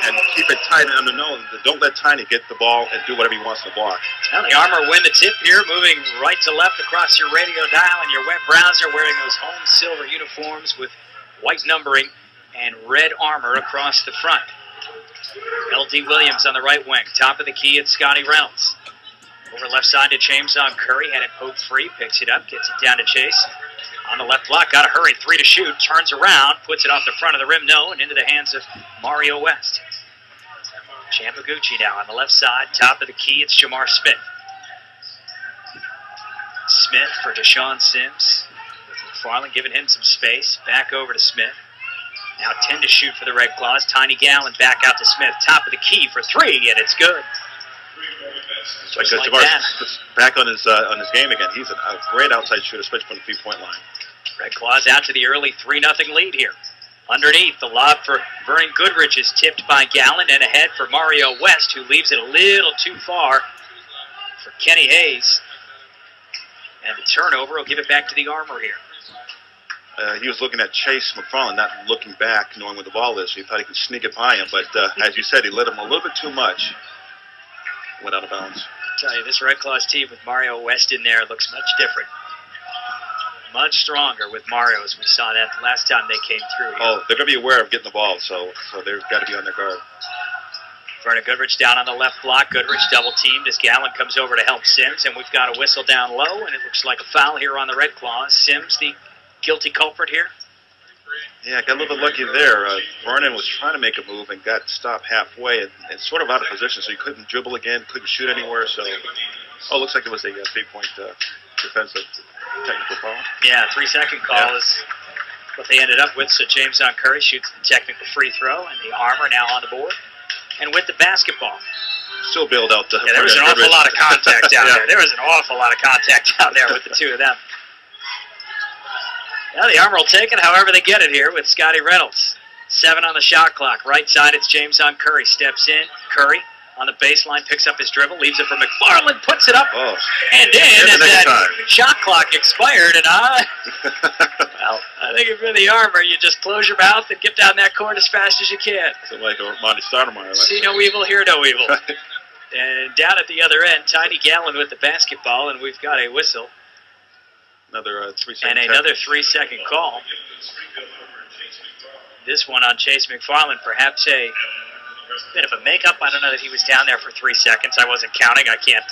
and keep it tight on the nose. Don't let Tiny get the ball and do whatever he wants to block. Well, the Armor win the tip here, moving right to left across your radio dial and your web browser, wearing those home silver uniforms with white numbering and red armor across the front. L.D. Williams on the right wing. Top of the key, it's Scotty Reynolds. Over left side to James on Curry. Had it poked free. Picks it up. Gets it down to Chase. On the left block. Got to hurry. 3 to shoot. Turns around. Puts it off the front of the rim. No. And into the hands of Mario West. Champaguchi now on the left side. Top of the key. It's Jamar Smith. Smith for Deshaun Sims. McFarland giving him some space. Back over to Smith. Now 10 to shoot for the Red Claws. Tiny Gallon back out to Smith. Top of the key for 3, and it's good. Just like Jamar's back on his game again. He's a great outside shooter, especially from the 3-point line. Red Claws out to the early 3-0 lead here. Underneath, the lob for Vernon Goodrich is tipped by Gallon, and ahead for Mario West, who leaves it a little too far for Kenny Hayes. And the turnover will give it back to the Armor here. He was looking at Chase McFarland, not looking back, knowing where the ball is. So he thought he could sneak it by him, but as you said, he let him a little bit too much. Went out of bounds. I tell you, this Red Claws team with Mario West in there looks much different. Much stronger with Mario, as we saw that the last time they came through here. Oh, they're going to be aware of getting the ball, so they've got to be on their guard. Vernon Goodrich down on the left block. Goodrich double teamed as Gallon comes over to help Sims, and we've got a whistle down low, and it looks like a foul here on the Red Claws. Sims, the guilty culprit here. Yeah, got a little bit lucky there. Vernon was trying to make a move and got stopped halfway and sort of out of position, so he couldn't dribble again, couldn't shoot anywhere. So, looks like it was a 3-point defensive technical foul. Yeah, 3-second call is what they ended up with. So James on Curry shoots the technical free throw, and the Armor now on the board. And with the basketball. Still bailed out. Yeah, there was an awful lot of contact out there. There was an awful lot of contact out there with the two of them. Now the Armor will take it however they get it here with Scotty Reynolds. 7 on the shot clock. Right side, it's James on Curry. Steps in. Curry on the baseline, picks up his dribble, leaves it for McFarland, puts it up and in. And that shot clock expired. And well, I think if you're the Armor, you just close your mouth and get down that court as fast as you can. So like a Monty Stoudemire. See no evil, hear no evil. And down at the other end, Tiny Gallon with the basketball, and we've got a whistle. Another 3-second. And another 3-second call. This one on Chase McFarland, perhaps a bit of a makeup. I don't know that he was down there for 3 seconds. I wasn't counting. I can't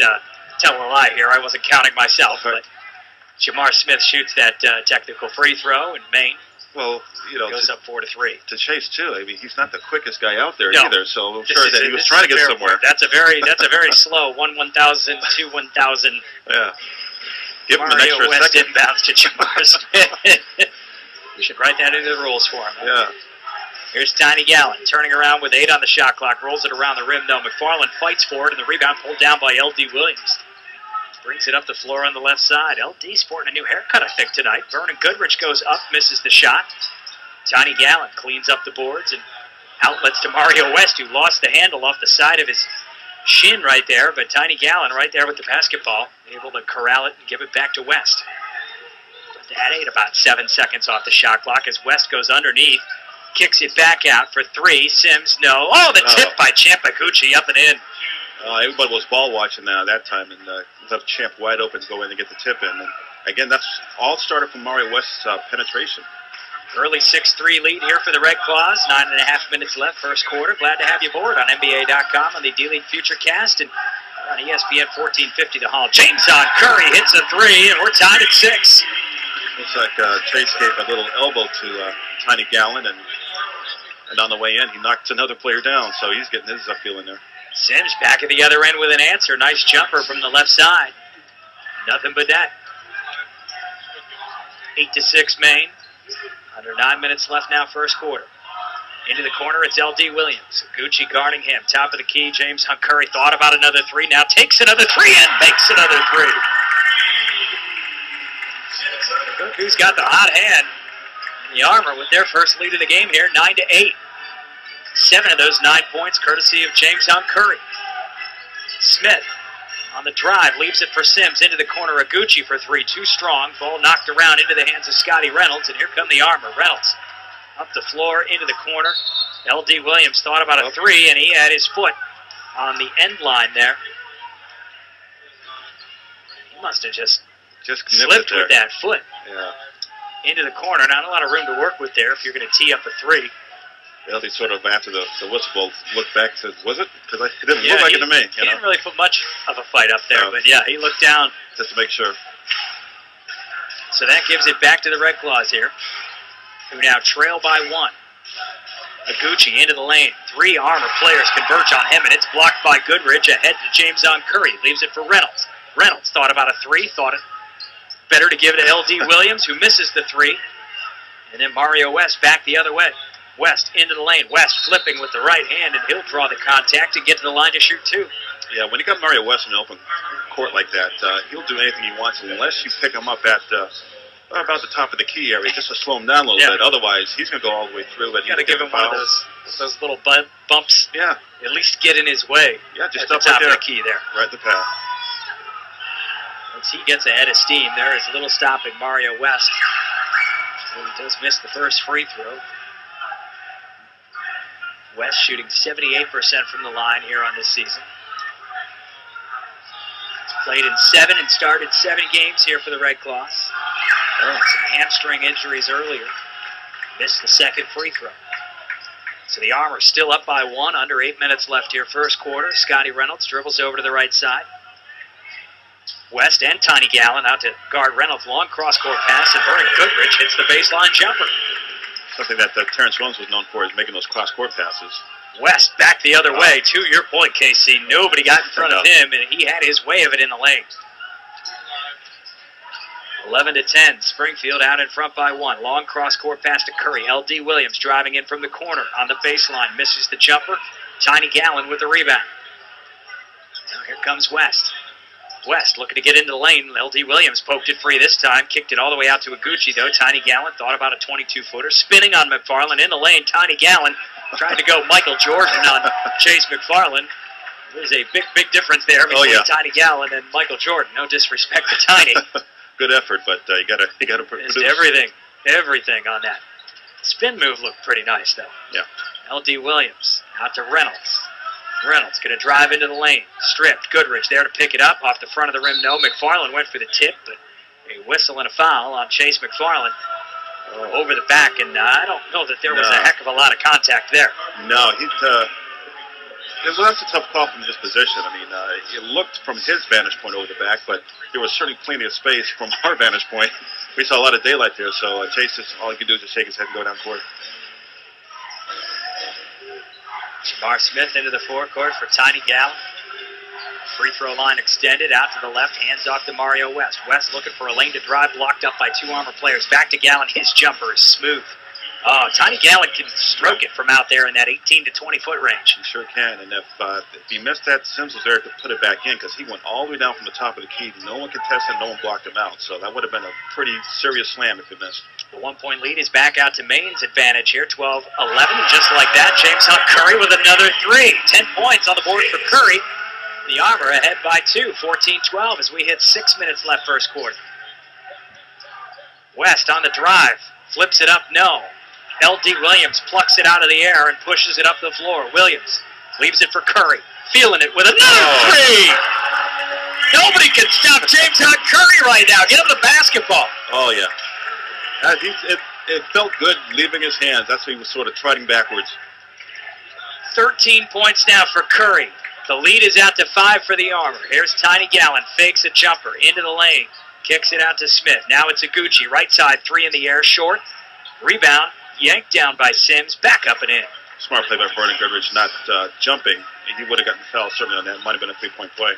tell a lie here. I wasn't counting myself. But Jamar Smith shoots that technical free throw, and Maine goes up 4-3. To Chase too. I mean, he's not the quickest guy out there no. either. So I'm sure that he was trying to get somewhere. That's a very slow 1,000, 2 1,000. Yeah. Give him an Mario extra West second. inbounds to Jamar Smith. We should write that into the rules for him. Yeah. Here's Tiny Gallon turning around with 8 on the shot clock. Rolls it around the rim. No, McFarland fights for it, and the rebound pulled down by L.D. Williams. Brings it up the floor on the left side. L.D. sporting a new haircut, I think, tonight. Vernon Goodrich goes up, misses the shot. Tiny Gallon cleans up the boards and outlets to Mario West, who lost the handle off the side of his shin right there. But Tiny Gallon right there with the basketball, able to corral it and give it back to West. That ate about 7 seconds off the shot clock as West goes underneath. Kicks it back out for 3. Sims, no. Oh, the tip by Champaguchi up and in. Everybody was ball watching that time, and left Champ wide open to go in and get the tip in. And again, that's all started from Mario West's penetration. Early 6-3 lead here for the Red Claws. 9.5 minutes left, first quarter. Glad to have you aboard on NBA.com on the D-League Futurecast and on ESPN 1450 The Hall. James on Curry hits a 3, and we're tied at 6. Looks like Chase gave a little elbow to Tiny Gallon, and on the way in, he knocked another player down, so he's getting his feeling there. Sims back at the other end with an answer. Nice jumper from the left side. Nothing but that. 8-6 Maine. Under 9 minutes left now, first quarter. Into the corner, it's L.D. Williams. Gucci guarding him. Top of the key, James Hunt Curry thought about another 3. Now takes another 3 and makes another 3. Look who's got the hot hand. The Armor with their first lead of the game here, 9-8. 7 of those 9 points courtesy of James Hunt Curry. Smith on the drive, leaves it for Sims into the corner of Gucci for 3. Too strong. Ball knocked around into the hands of Scotty Reynolds, and here come the Armor. Reynolds up the floor into the corner. L.D. Williams thought about a three, and he had his foot on the end line there. He must have just slipped with that foot into the corner. Not a lot of room to work with there if you're going to tee up a three. L.D. sort of, after the whistle, looked back and said, was it? Because it didn't look like it to me. He didn't really put much of a fight up there, but yeah, he looked down. Just to make sure. So that gives it back to the Red Claws here, who now trail by one. Iguchi into the lane. Three Armor players converge on him, and it's blocked by Goodrich. Ahead to James on Curry. Leaves it for Reynolds. Reynolds thought about a three. Thought it better to give it to L.D. Williams, who misses the three. And then Mario West back the other way. West into the lane. West flipping with the right hand, and he'll draw the contact and get to the line to shoot two. Yeah, when you got Mario West in an open court like that, he'll do anything he wants unless you pick him up at about the top of the key area, just to slow him down a little bit. Otherwise, he's going to go all the way through. You got to give him one of those little bumps. Yeah. At least get in his way. Yeah, just at the top of the key there. Right at the path. Once he gets ahead of steam, there is a little stopping Mario West. So he does miss the first free throw. West shooting 78% from the line here on this season. He's played in 7 and started 7 games here for the Red Claws. Some hamstring injuries earlier. Missed the second free throw. So the Armor still up by 1, under 8 minutes left here, first quarter. Scotty Reynolds dribbles over to the right side. West and Tiny Gallon out to guard Reynolds. Long cross-court pass, and Vernon Goodrich hits the baseline jumper. Something that Terrence Williams was known for is making those cross-court passes. West back the other way. To your point, KC, nobody got in front of him, and he had his way of it in the lane. 11-10, Springfield out in front by 1. Long cross-court pass to Curry. L.D. Williams driving in from the corner on the baseline. Misses the jumper. Tiny Gallon with the rebound. Now here comes West. West looking to get into the lane. L.D. Williams poked it free this time. Kicked it all the way out to Iguchi, though. Tiny Gallon thought about a 22-footer. Spinning on McFarland in the lane. Tiny Gallon trying to go Michael Jordan on Chase McFarland. There's a big difference there between Tiny Gallon and Michael Jordan. No disrespect to Tiny. Good effort, but you gotta produce. Everything on that. Spin move looked pretty nice, though. Yeah. L.D. Williams out to Reynolds. Reynolds going to drive into the lane. Stripped. Goodrich there to pick it up. Off the front of the rim, no. McFarland went for the tip, but a whistle and a foul on Chase McFarland over the back, and I don't know that there was a heck of a lot of contact there. No, that's a tough call from his position. I mean, it looked from his vantage point over the back, but there was certainly plenty of space from our vantage point. We saw a lot of daylight there, so Chase, all he could do is just shake his head and go down court. Jamar Smith into the forecourt for Tiny Gallon. Free throw line extended out to the left, hands off to Mario West. West looking for a lane to drive, blocked up by 2 Armor players. Back to Gallon, his jumper is smooth. Oh, Tiny Gallon can stroke it from out there in that 18 to 20 foot range. He sure can, and if he missed that, Sims was there to put it back in because he went all the way down from the top of the key. No one contested, no one blocked him out, so that would have been a pretty serious slam if he missed. The 1-point lead is back out to Maine's advantage here, 12-11, and just like that, James Hunt Curry with another 3. 10 points on the board for Curry. The Armor ahead by 2, 14-12 as we hit 6 minutes left first quarter. West on the drive, flips it up, no. L.D. Williams plucks it out of the air and pushes it up the floor. Williams leaves it for Curry, feeling it with another 3. Nobody can stop James Hunt Curry right now. Get him the basketball. Oh, yeah. It felt good leaving his hands. That's why he was sort of trotting backwards. 13 points now for Curry. The lead is out to 5 for the Armor. Here's Tiny Gallon, fakes a jumper into the lane, kicks it out to Smith. Now it's Iguchi, right side, 3 in the air, short. Rebound, yanked down by Sims, back up and in. Smart play by Vernon Goodrich, not jumping. He would have gotten the foul certainly on that. Might have been a 3-point play.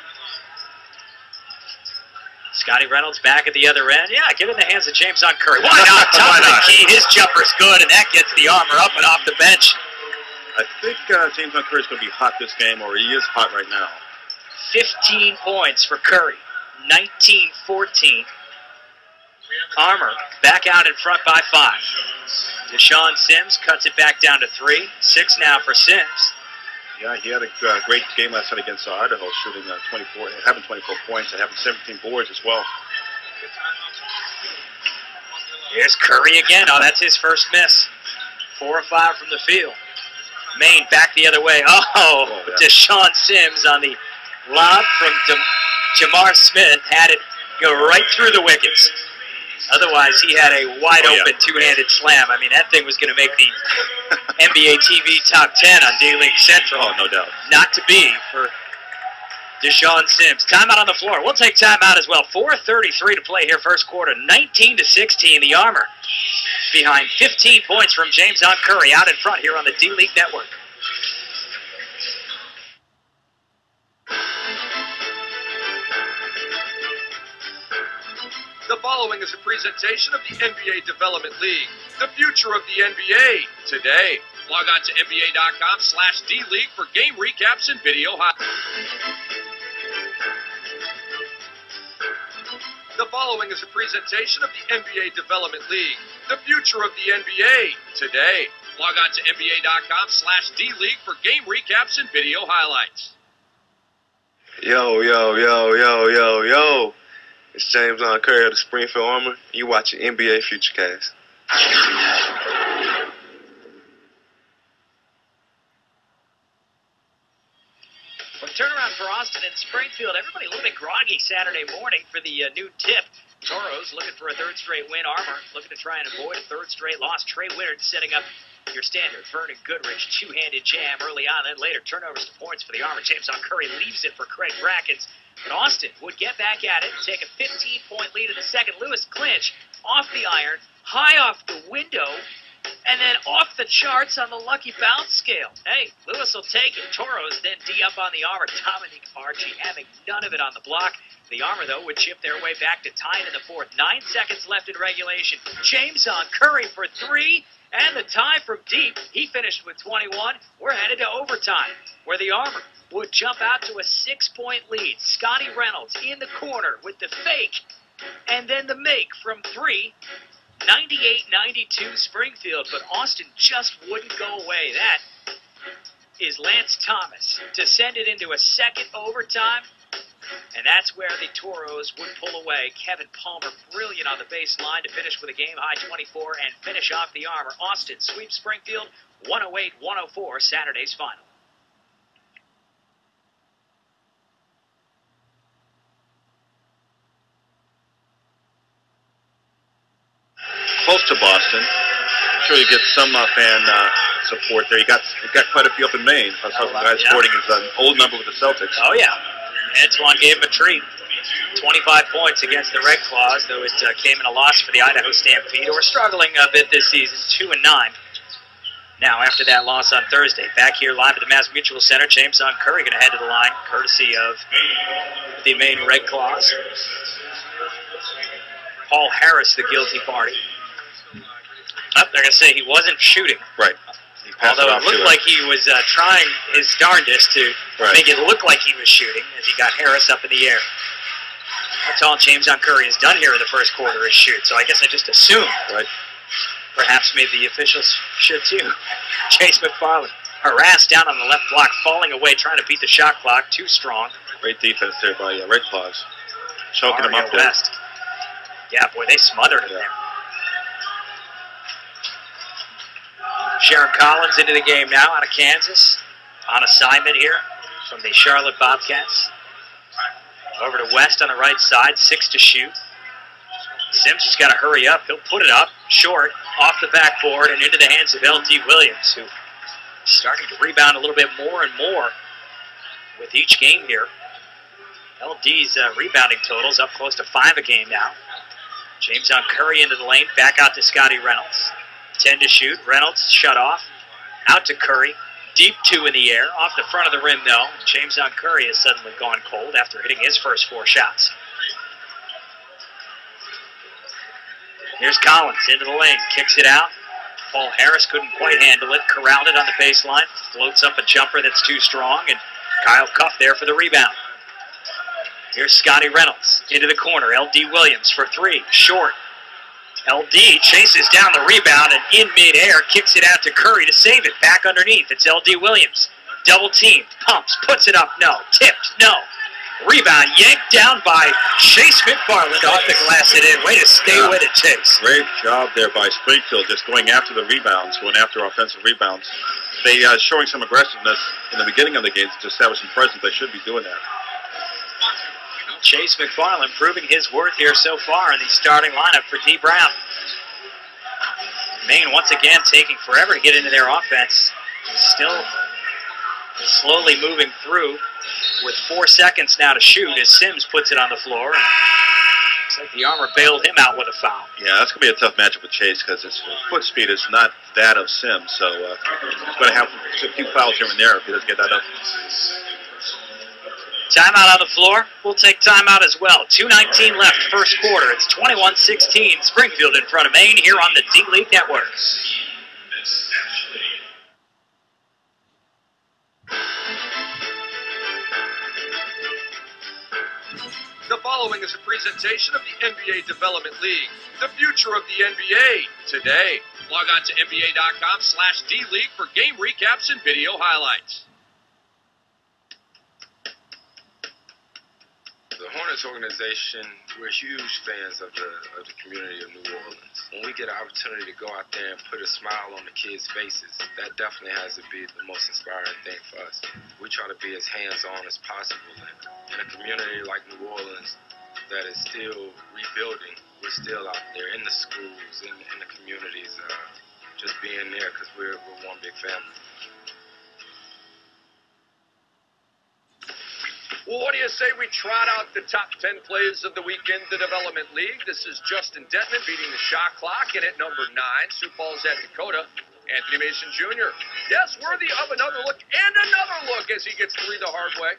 Scotty Reynolds back at the other end. Yeah, give it in the hands of James Hunt Curry. Why not? Top of the key. His jumper's good, and that gets the Armor up and off the bench. I think James Hunt Curry's going to be hot this game, or he is hot right now. 15 points for Curry. 19-14. Armor back out in front by 5. Deshaun Sims cuts it back down to 3. 6 now for Sims. Yeah, he had a great game last night against Idaho, shooting having 24 points and having 17 boards as well. Here's Curry again. Oh, that's his first miss. 4 or 5 from the field. Maine back the other way. Oh, yeah. Deshaun Sims on the lob from Jamar Smith had it go right through the wickets. Otherwise, he had a wide-open two-handed slam. I mean, that thing was going to make the NBA TV Top 10 on D-League Central. Oh, no doubt. Not to be for Deshaun Sims. Timeout on the floor. We'll take timeout as well. 4:33 to play here, first quarter. 19-16, the Armor behind 15 points from James on Curry out in front here on the D-League Network. The following is a presentation of the NBA Development League, the future of the NBA, today. Log on to NBA.com/D-League for game recaps and video highlights. The following is a presentation of the NBA Development League, the future of the NBA, today. Log on to NBA.com/D-League for game recaps and video highlights. Yo, yo, yo, yo, yo, yo. It's James on Curry of the Springfield Armor. You watching NBA Futurecast. Quick turnaround for Austin and Springfield. Everybody a little bit groggy Saturday morning for the new tip. Toros looking for a third straight win. Armor looking to try and avoid a third straight loss. Trey Willard setting up your standard. Vernon Goodrich, two-handed jam early on. Then later, turnovers to points for the Armor. James on Curry leaves it for Craig Brackens. But Austin would get back at it and take a 15-point lead in the second. Lewis Clinch off the iron, high off the window, and then off the charts on the lucky bounce scale. Hey, Lewis will take it. Toros then D up on the Armor. Dominic Archie having none of it on the block. The Armor, though, would chip their way back to tie in the fourth. 9 seconds left in regulation. James on Curry for 3. And the tie from deep. He finished with 21. We're headed to overtime, where the Armor would jump out to a 6-point lead. Scotty Reynolds in the corner with the fake. And then the make from 3. 98-92 Springfield. But Austin just wouldn't go away. That is Lance Thomas to send it into a second overtime. And that's where the Toros would pull away. Kevin Palmer, brilliant on the baseline to finish with a game-high 24 and finish off the Armor. Austin sweeps Springfield 108-104, Saturday's final. Close to Boston. I'm sure you get some fan support there. You got quite a few up in Maine. I saw some guy sporting his old number with the Celtics. Oh, yeah. Antoine gave him a treat. 25 points against the Red Claws, though it came in a loss for the Idaho Stampede, who are struggling a bit this season, 2-9. Now, after that loss on Thursday, back here live at the Mass Mutual Center, James on Curry going to head to the line, courtesy of the Maine Red Claws. Paul Harris, the guilty party. Oh, they're going to say he wasn't shooting. Right. Although it looked like he was trying his darndest to make it look like he was shooting as he got Harris up in the air. That's all James on Curry has done here in the first quarter is shoot. So I guess I just assumed. Right. Perhaps maybe the officials should too. Chase McFarland harassed down on the left block, falling away, trying to beat the shot clock. Too strong. Great defense there by Red Claws. Choking him up there. West. Yeah, boy, they smothered him there. Sharon Collins into the game now out of Kansas. On assignment here from the Charlotte Bobcats. Over to West on the right side, 6 to shoot. Sims has got to hurry up. He'll put it up, short, off the backboard, and into the hands of L.D. Williams, who is starting to rebound a little bit more and more with each game here. L.D.'s rebounding totals up close to 5 a game now. James on Curry into the lane, back out to Scotty Reynolds. 10 to shoot. Reynolds shut off. Out to Curry. Deep 2 in the air. Off the front of the rim, though. James on Curry has suddenly gone cold after hitting his first 4 shots. Here's Collins into the lane. Kicks it out. Paul Harris couldn't quite handle it. Corralled it on the baseline. Floats up a jumper that's too strong. And Kyle Cuff there for the rebound. Here's Scotty Reynolds into the corner. L.D. Williams for 3. Short. L.D. chases down the rebound and in midair kicks it out to Curry to save it. Back underneath. It's L.D. Williams. Double teamed. Pumps. Puts it up. No. Tipped. No. Rebound yanked down by Chase McFarland off the glass and in. Way to stay with it, Chase. Great job there by Springfield, just going after the rebounds, going after offensive rebounds. They showing some aggressiveness in the beginning of the game to establish some presence. They should be doing that. Chase McFarland proving his worth here so far in the starting lineup for D. Brown. Maine once again taking forever to get into their offense. Still slowly moving through with 4 seconds now to shoot as Sims puts it on the floor. And looks like the Armor bailed him out with a foul. Yeah, that's going to be a tough matchup with Chase because his foot speed is not that of Sims. So he's going to have a few fouls here and there if he doesn't get that up. Timeout on the floor. We'll take timeout as well. 2:19 left, first quarter. It's 21-16. Springfield in front of Maine here on the D-League Network. The following is a presentation of the NBA Development League, the future of the NBA today. Log on to NBA.com/D-League for game recaps and video highlights. The Hornets organization, we're huge fans of the community of New Orleans. When we get an opportunity to go out there and put a smile on the kids' faces, that definitely has to be the most inspiring thing for us. We try to be as hands-on as possible. In a community like New Orleans that is still rebuilding, we're still out there in the schools, in the communities, just being there because we're one big family. Well, what do you say we trot out the top 10 plays of the weekend, the Development League? This is Justin Detman beating the shot clock, and at number 9, Sioux Falls at Dakota, Anthony Mason Jr. Yes, worthy of another look and another look as he gets 3 the hard way.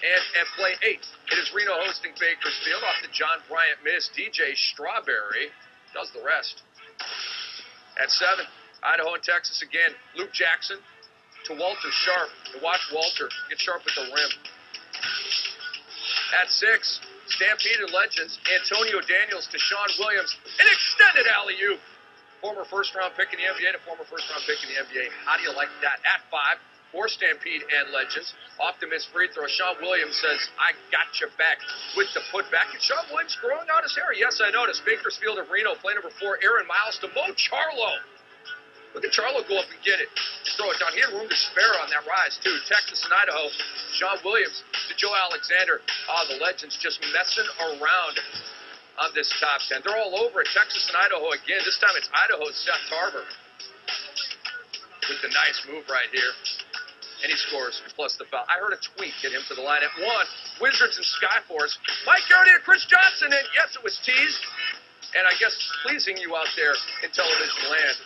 And at play 8, it is Reno hosting Bakersfield off the John Bryant miss. DJ Strawberry does the rest. At 7, Idaho and Texas again. Luke Jackson to Walter Sharp. To watch Walter get sharp at the rim. At 6, Stampede and Legends. Antonio Daniels to Sean Williams. An extended alley-oop. Former first-round pick in the NBA to former first-round pick in the NBA. How do you like that? At 5, for Stampede and Legends. Off the missed free throw. Sean Williams says, I got you back with the putback. And Sean Williams growing out his hair. Yes, I noticed. Bakersfield of Reno, play number 4, Aaron Miles to Mo Charlo. Look at Charlo go up and get it. Throw it down. He had room to spare on that rise, too. Texas and Idaho. Sean Williams to Joe Alexander. The Legends just messing around on this top 10. They're all over it. Texas and Idaho again. This time it's Idaho's Seth Tarver with the nice move right here. And he scores, plus the foul. I heard a tweet get him to the line at 1. Wizards and Skyforce. Mike Garrity and Chris Johnson. And yes, it was teased. And I guess pleasing you out there in television land.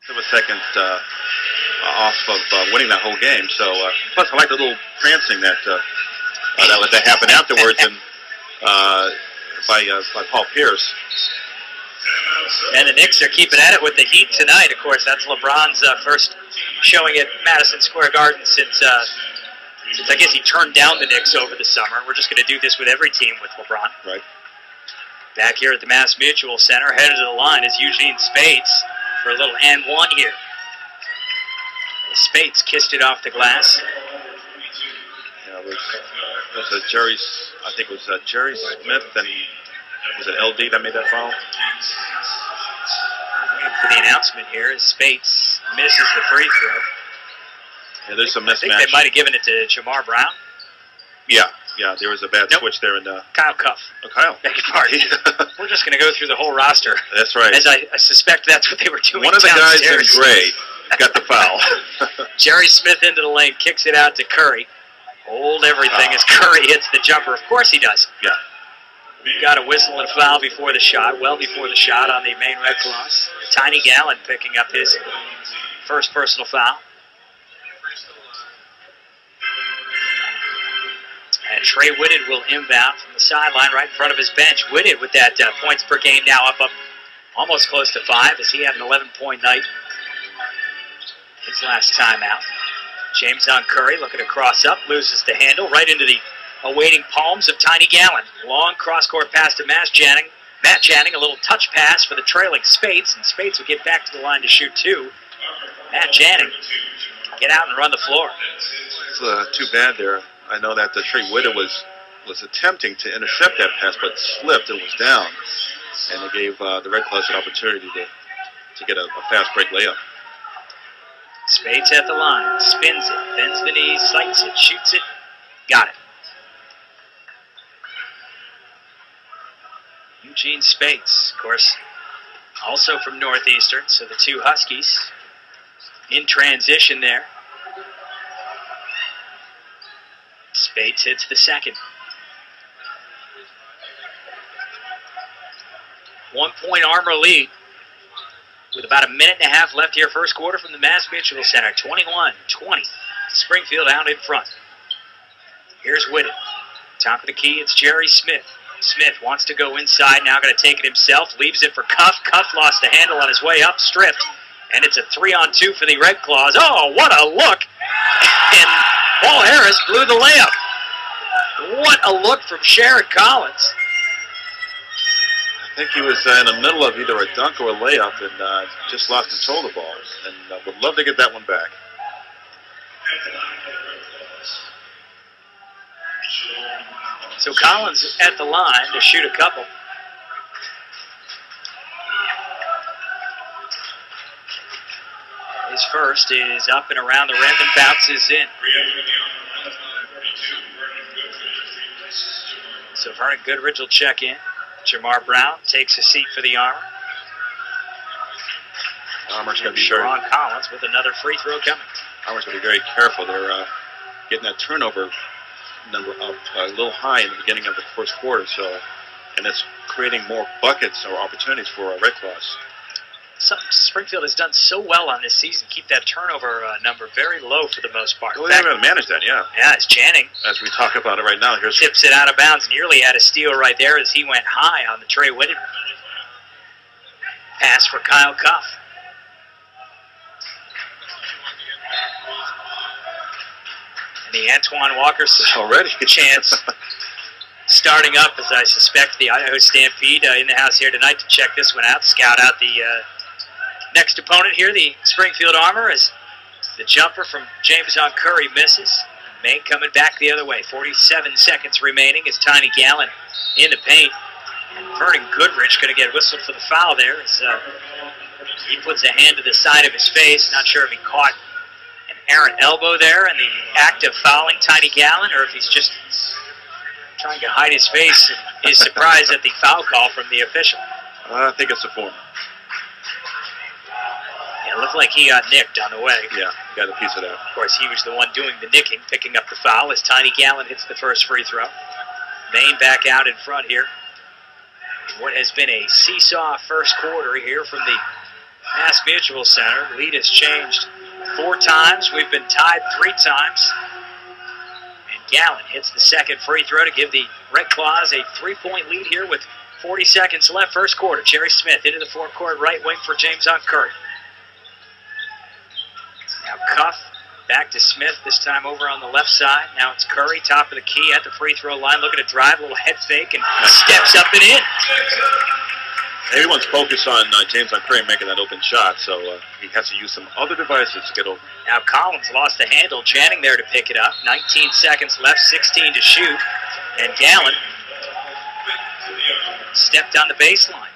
Of a second off of winning that whole game. So plus I like the little prancing that happened afterwards and by Paul Pierce. And the Knicks are keeping at it with the Heat tonight. Of course, that's LeBron's first showing at Madison Square Garden since I guess he turned down the Knicks over the summer. We're just going to do this with every team with LeBron. Right. Back here at the Mass Mutual Center, headed to the line is Eugene Spates for a little and 1 here. Spates kissed it off the glass. Yeah, it was Jerry, I think it was Jerry Smith and was it LD that made that foul? Waiting for the announcement here as Spates misses the free throw. Yeah, there's some mismatch. I think they might have given it to Jamar Brown. Yeah, there was a bad switch there. And Kyle Cuff. Oh, Kyle. Beg your pardon. We're just going to go through the whole roster. That's right. As I suspect that's what they were doing. One of the guys in gray got the foul. Jerry Smith into the lane, kicks it out to Curry. Hold everything as Curry hits the jumper. Of course he does. Yeah. We've got a whistle and a foul before the shot, well before the shot on the Maine Red Cross. Tiny Gallon picking up his first personal foul. And Trey Whitted will inbound from the sideline right in front of his bench. Whitted with that points per game now up almost close to 5 as he had an 11-point night his last time out. James on Curry looking to cross up, loses the handle right into the awaiting palms of Tiny Gallon. Long cross-court pass to Matt Channing, a little touch pass for the trailing Spates, and Spates will get back to the line to shoot 2. Matt Janning, get out and run the floor. It's too bad there. I know that Trey Witter was attempting to intercept that pass, but slipped and was down. And it gave the Red Claws an opportunity to get a fast break layup. Spades at the line, spins it, bends the knees, sights it, shoots it, got it. Eugene Spades, of course, also from Northeastern, so the two Huskies in transition there. Spades hits the second. 1 point Armor lead with about a minute and a half left here first quarter from the Mass Mutual Center. 21-20. Springfield out in front. Here's Whitted. Top of the key, it's Jerry Smith. Smith wants to go inside, now going to take it himself. Leaves it for Cuff. Cuff lost the handle on his way up, stripped. And it's a 3-on-2 for the Red Claws. Oh, what a look! And Paul Harris blew the layup. What a look from Sherrod Collins. I think he was in the middle of either a dunk or a layup and just lost control of the ball. And would love to get that one back. So Collins at the line to shoot a couple. His first is up and around the rim and bounces in. So Vernon Goodrich will check in. Jamar Brown takes a seat for the Armor. Armor's going to be Sharon Collins with another free throw coming. Armor's going to be very careful. They're getting that turnover number up a little high in the beginning of the first quarter, and that's creating more buckets or opportunities for Red Claws. Something Springfield has done so well on this season, keep that turnover number very low for the most part. Well, they're going to manage that, yeah. Yeah, it's Janning. As we talk about it right now, here's tips it out of bounds. Nearly had a steal right there as he went high on the Trey Whitted pass for Kyle Cuff. And the Antoine Walker already chance starting up, as I suspect the Idaho Stampede in the house here tonight to check this one out, scout out the next opponent here, the Springfield Armor, as the jumper from Jameson Curry misses. Maine coming back the other way. 47 seconds remaining as Tiny Gallen in the paint. And Vernon Goodrich going to get whistled for the foul there as he puts a hand to the side of his face. Not sure if he caught an errant elbow there in the act of fouling Tiny Gallen, or if he's just trying to hide his face and is surprised at the foul call from the official. I think it's a former. Yeah, it looked like he got nicked on the way. Yeah, got a piece of that. Of course, he was the one doing the nicking, picking up the foul as Tiny Gallen hits the first free throw. Maine back out in front here. What has been a seesaw first quarter here from the Mass Mutual Center. The lead has changed 4 times. We've been tied 3 times. And Gallen hits the second free throw to give the Red Claws a 3-point lead here with 40 seconds left first quarter. Jerry Smith into the forecourt right wing for Jameson Curry. Now Cuff back to Smith, this time over on the left side. Now it's Curry, top of the key at the free throw line, looking to drive, a little head fake, and steps up and in. Everyone's focused on Jameson Curry making that open shot, so he has to use some other devices to get over. Now Collins lost the handle, Janning there to pick it up. 19 seconds left, 16 to shoot, and Gallen stepped on the baseline.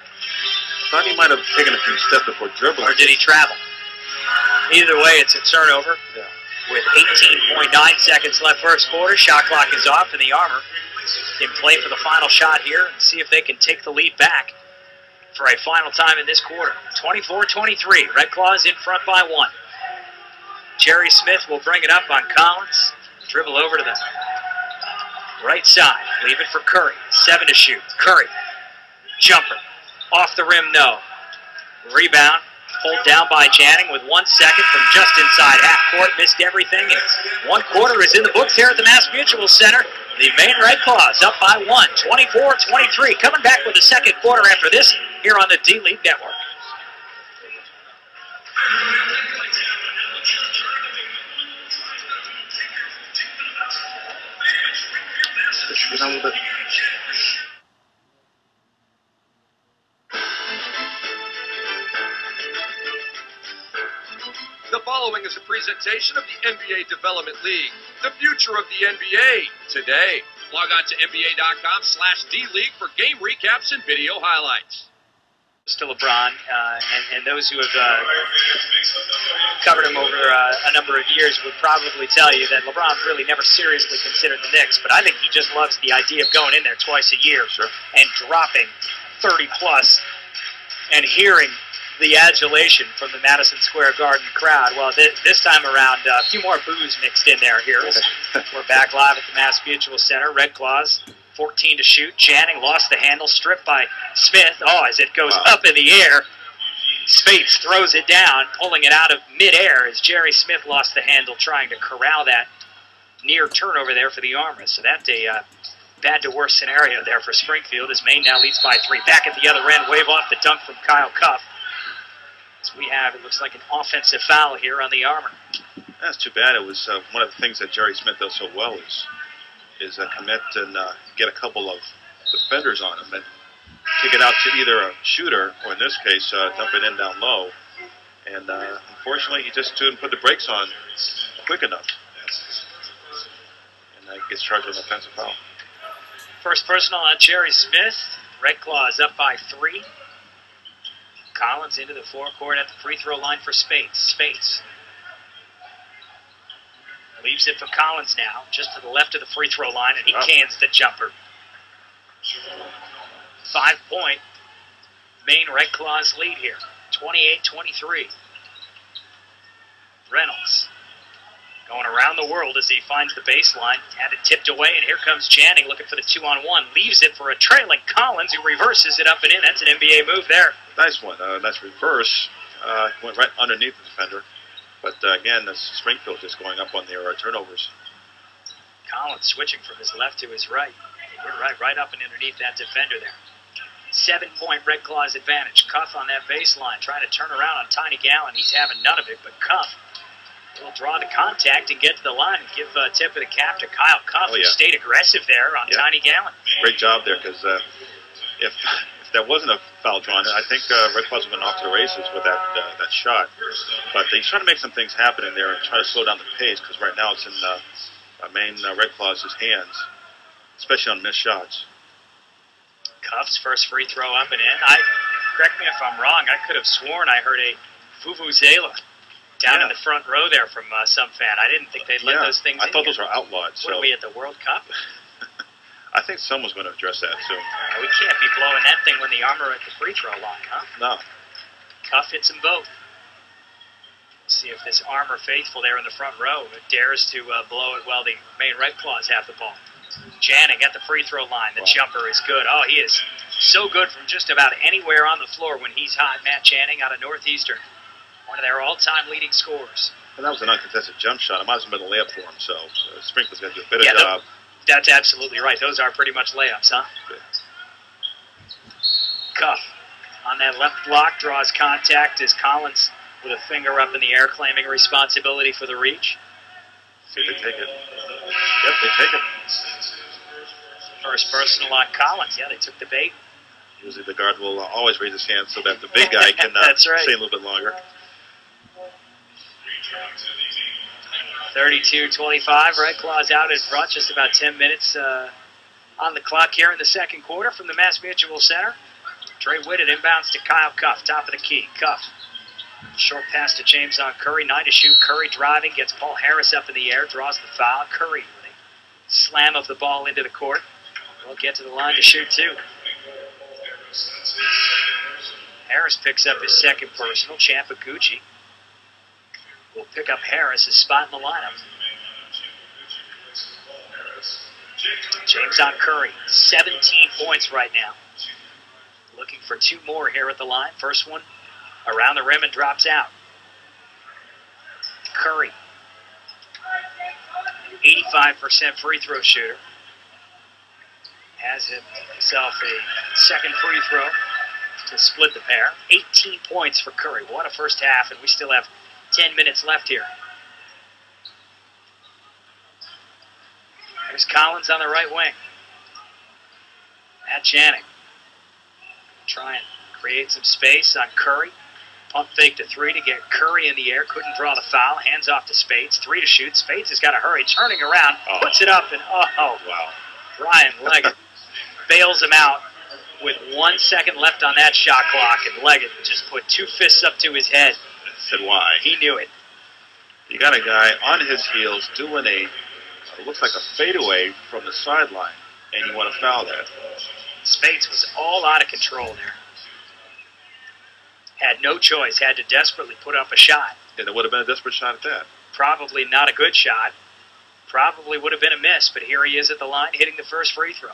Thought he might have taken a few steps before dribbling. Or did he travel? Either way, it's a turnover. Yeah. With 18.9 seconds left first quarter. Shot clock is off, and the Armor can play for the final shot here and see if they can take the lead back for a final time in this quarter. 24-23. Red Claws in front by 1. Jerry Smith will bring it up on Collins. Dribble over to the right side. Leave it for Curry. 7 to shoot. Curry. Jumper. Off the rim, no. Rebound. Pulled down by Janning with 1 second from just inside half court. Missed everything. And 1 quarter is in the books here at the Mass Mutual Center. The Maine Red Claws up by 1. 24-23. Coming back with the second quarter after this here on the D-League Network. Get on with it. The following is a presentation of the NBA Development League, the future of the NBA, today. Log on to NBA.com/D-League for game recaps and video highlights. To LeBron, and those who have covered him over a number of years would probably tell you that LeBron really never seriously considered the Knicks, but I think he just loves the idea of going in there twice a year and dropping 30-plus and hearing the adulation from the Madison Square Garden crowd. Well, this time around, a few more boos mixed in there here. We're back live at the Mass Mutual Center. Red Claws, 14 to shoot. Channing lost the handle, stripped by Smith. Oh, as it goes up in the air, Spates throws it down, pulling it out of midair as Jerry Smith lost the handle, trying to corral that near turnover there for the Armorists. So that's a bad to worse scenario there for Springfield as Maine now leads by 3. Back at the other end, wave off the dunk from Kyle Cuff. As we have, it looks like an offensive foul here on the Armor. That's too bad. It was one of the things that Jerry Smith does so well is commit and get a couple of defenders on him and kick it out to either a shooter or, in this case, dump it in down low. And unfortunately, he just didn't put the brakes on quick enough. And gets charged with an offensive foul. First personal on Jerry Smith. Red Claws up by 3. Collins into the forecourt at the free throw line for Spates. Spates leaves it for Collins now, just to the left of the free throw line, and he cans the jumper. 5-point Maine Red Claws lead here, 28-23. Reynolds going around the world as he finds the baseline, had it tipped away, and here comes Channing looking for the 2-on-1, leaves it for a trailing Collins who reverses it up and in. That's an NBA move there. Nice one. Nice reverse. Went right underneath the defender. But again, this Springfield just going up on their turnovers. Collins switching from his left to his right. Right up and underneath that defender there. 7-point Red Claws advantage. Cuff on that baseline, trying to turn around on Tiny Gallon. He's having none of it, but Cuff will draw the contact and get to the line and give a tip of the cap to Kyle Cuff, who stayed aggressive there on Tiny Gallon. Great job there, because if that wasn't a foul drawn, I think Red Claws would have been off to the races with that shot. But he's trying to make some things happen in there and try to slow down the pace, because right now it's in Maine Red Claws' hands, especially on missed shots. Cuff's first free throw up and in. Correct me if I'm wrong, I could have sworn I heard a Vuvuzela down in the front row there from some fan. I didn't think they'd let those things in. I thought those were outlawed. What are we at the World Cup? I think someone's going to address that soon. We can't be blowing that thing when the Armor at the free throw line, huh? No. Cuff hits them both. See if this Armor faithful there in the front row dares to blow it while the Maine Red Claws have the ball. Channing at the free throw line. The jumper is good. Oh, he is so good from just about anywhere on the floor when he's hot. Matt Channing out of Northeastern, one of their all-time leading scorers. And that was an uncontested jump shot. It might have been a layup for him, so Springfield's got to do a better job. That's absolutely right. Those are pretty much layups, huh? Yeah. Cuff on that left block draws contact as Collins with a finger up in the air claiming responsibility for the reach. See if they take it. Yep, they take it. First personal on Collins. Yeah, they took the bait. Usually the guard will always raise his hand so that the big guy can stay a little bit longer. 32-25. Red Claws out in front. Just about 10 minutes on the clock here in the second quarter from the Mass Mutual Center. Trey Whitted inbounds to Kyle Cuff, top of the key. Cuff. Short pass to James on Curry. 9 to shoot. Curry driving. Gets Paul Harris up in the air. Draws the foul. Curry with a slam of the ball into the court. Will get to the line to shoot too. Harris picks up his second personal. Champaguchi will pick up Harris' spot in the lineup. James on Curry, 17 points right now. Looking for 2 more here at the line. First one around the rim and drops out. Curry, 85% free throw shooter. Has himself a second free throw to split the pair. 18 points for Curry. What a first half, and we still have 10 minutes left here. There's Collins on the right wing. Matt Channing. Try and create some space on Curry. Pump fake to 3 to get Curry in the air. Couldn't draw the foul. Hands off to Spades. 3 to shoot. Spades has got to hurry. Turning around. Puts it up. And, wow. Brian Leggett bails him out with 1 second left on that shot clock. And Leggett just put 2 fists up to his head. Said why? He knew it. You got a guy on his heels doing it looks like a fadeaway from the sideline, and you want to foul that. Spades was all out of control there. Had no choice, had to desperately put up a shot. And it would have been a desperate shot at that. Probably not a good shot. Probably would have been a miss, but here he is at the line hitting the first free throw.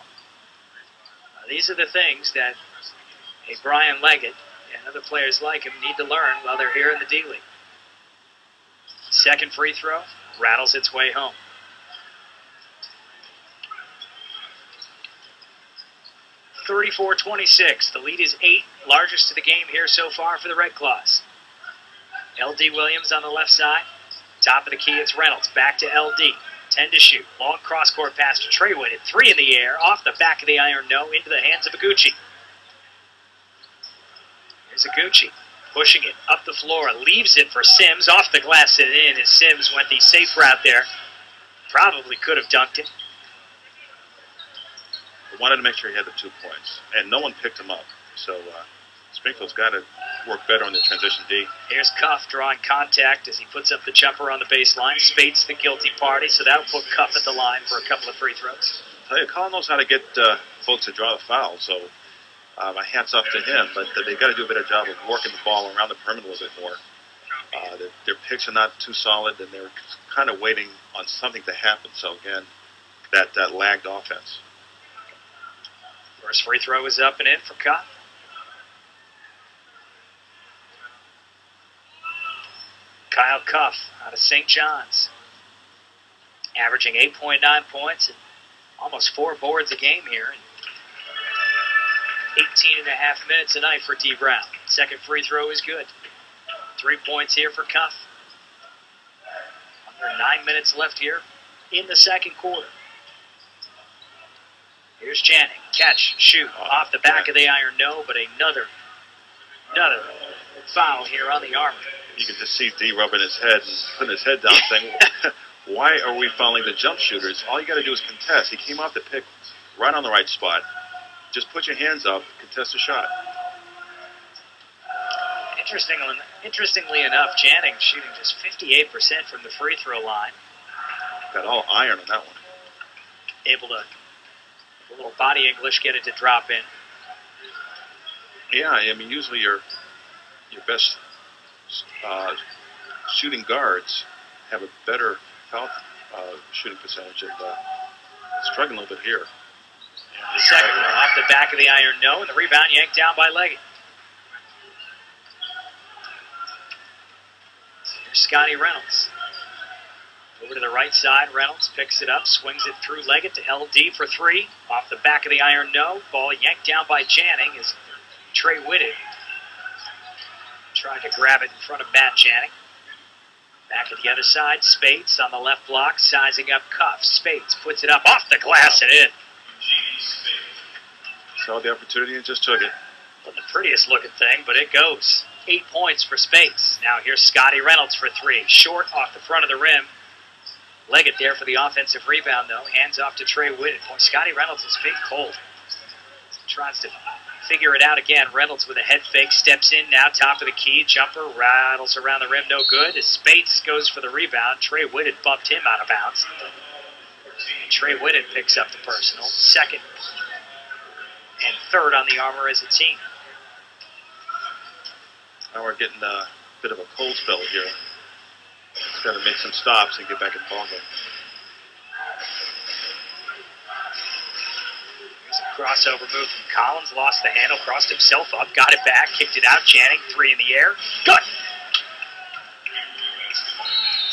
These are the things that a Brian Leggett and other players like him need to learn while they're here in the D-League. Second free throw, rattles its way home. (34-26). The lead is 8, largest of the game here so far for the Red Claws. LD Williams on the left side. Top of the key, it's Reynolds. Back to LD. 10 to shoot. Long cross-court pass to Trey Whitted. 3 in the air. Off the back of the iron, no. Into the hands of Iguchi. Here's Iguchi. Pushing it up the floor. Leaves it for Sims. Off the glass and in as Sims went the safe route there. Probably could have dunked it. Wanted to make sure he had the 2 points, and no one picked him up. So Springfield's got to work better on the transition D. Here's Cuff drawing contact as he puts up the jumper on the baseline. Spades the guilty party, so that'll put Cuff at the line for a couple of free throws. I tell you, Colin knows how to get folks to draw the foul, so my hat's off to him, but they've got to do a better job of working the ball around the perimeter a little bit more. Their picks are not too solid, and they're kind of waiting on something to happen. So, again, that lagged offense. First free throw is up and in for Cuff. Kyle Cuff out of St. John's. Averaging 8.9 points and almost 4 boards a game here. 18.5 minutes a night for D. Brown. Second free throw is good. 3 points here for Cuff. Under 9 minutes left here in the second quarter. Here's Channing. Catch, shoot, off the back of the iron, no, but another foul here on the arm. You can just see D rubbing his head and putting his head down saying, why are we fouling the jump shooters? All you got to do is contest. He came off the pick right on the right spot. Just put your hands up, contest a shot. Interestingly enough, Channing shooting just 58% from the free throw line. Got all iron on that one. Able to, a little body English, get it to drop in. Yeah, I mean, usually your best shooting guards have a better foul shooting percentage, and struggling a little bit here. The second one off the back of the iron, no, and the rebound yanked down by Leggett. Here's Scotty Reynolds. Over to the right side, Reynolds picks it up, swings it through Leggett to LD for 3. Off the back of the iron, no. Ball yanked down by Channing as Trey Whitted tried to grab it in front of Matt Channing. Back at the other side, Spades on the left block, sizing up Cuff. Spades puts it up off the glass and in. Saw the opportunity and just took it. Not the prettiest looking thing, but it goes. 8 points for Spades. Now here's Scotty Reynolds for 3. Short off the front of the rim. Leggett there for the offensive rebound, though. Hands off to Trey Whitted. Boy, Scotty Reynolds is big cold. Tries to figure it out again. Reynolds with a head fake, steps in now, top of the key. Jumper rattles around the rim, no good. As Spades goes for the rebound, Trey Whitted bumped him out of bounds. And Trey Whitted picks up the personal. Second and third on the armor as a team. Now we're getting a bit of a cold spell here. It's got to make some stops and get back in the ball game. Here's a crossover move from Collins. Lost the handle, crossed himself up, got it back, kicked it out. Channing, 3 in the air. Good!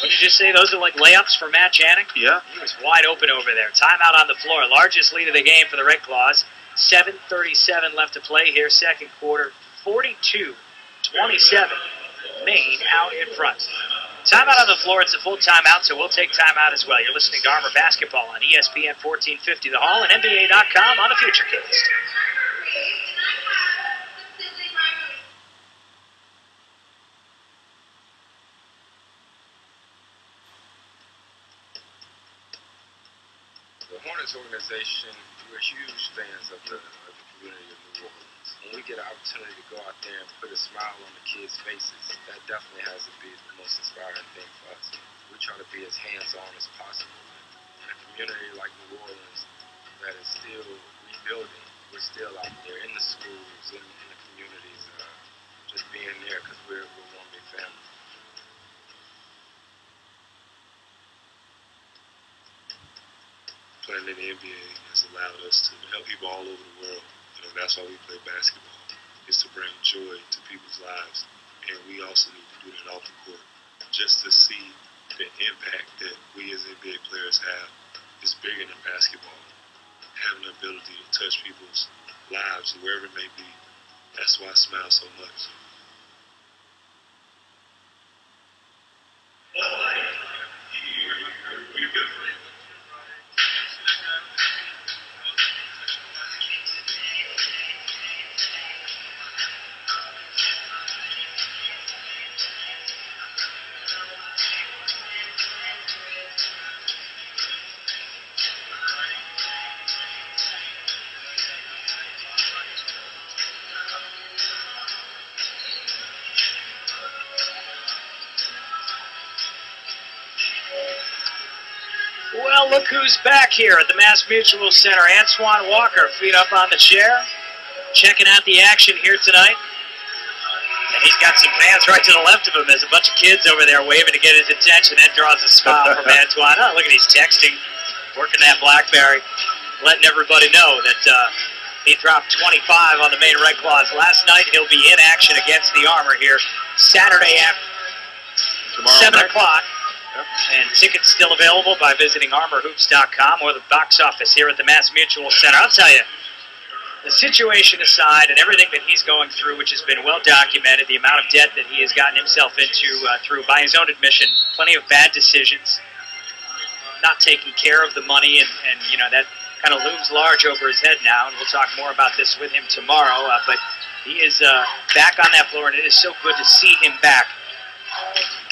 What did you say? Those are like layups for Matt Channing? Yeah. He was wide open over there. Timeout on the floor. Largest lead of the game for the Red Claws. 7:37 left to play here, second quarter. 42-27. Maine out in front. Timeout on the floor. It's a full timeout, so we'll take timeout as well. You're listening to Armor Basketball on ESPN 1450 The Hall and NBA.com on the FutureCast. Marlins organization, we're huge fans of the community of New Orleans. When we get an opportunity to go out there and put a smile on the kids' faces, that definitely has to be the most inspiring thing for us. We try to be as hands-on as possible. In a community like New Orleans that is still rebuilding, we're still out there in the schools, in the communities, just being there because we're one big family. Playing in the NBA has allowed us to help people all over the world. You know, that's why we play basketball, is to bring joy to people's lives. And we also need to do that off the court. Just to see the impact that we as NBA players have is bigger than basketball. Having the ability to touch people's lives, wherever it may be, that's why I smile so much. Well, look who's back here at the Mass Mutual Center. Antoine Walker, feet up on the chair, checking out the action here tonight. And he's got some fans right to the left of him. There's a bunch of kids over there waving to get his attention. That draws a smile from Antoine. Oh, look at he's texting, working that BlackBerry, letting everybody know that he dropped 25 on the Maine Red Claws last night. He'll be in action against the Armor here Saturday at 7 o'clock. Yep. And tickets still available by visiting armorhoops.com or the box office here at the Mass Mutual Center. I'll tell you, the situation aside and everything that he's going through, which has been well documented, the amount of debt that he has gotten himself into through, by his own admission, plenty of bad decisions, not taking care of the money, and you know, that kind of looms large over his head now, and we'll talk more about this with him tomorrow, but he is back on that floor, and it is so good to see him back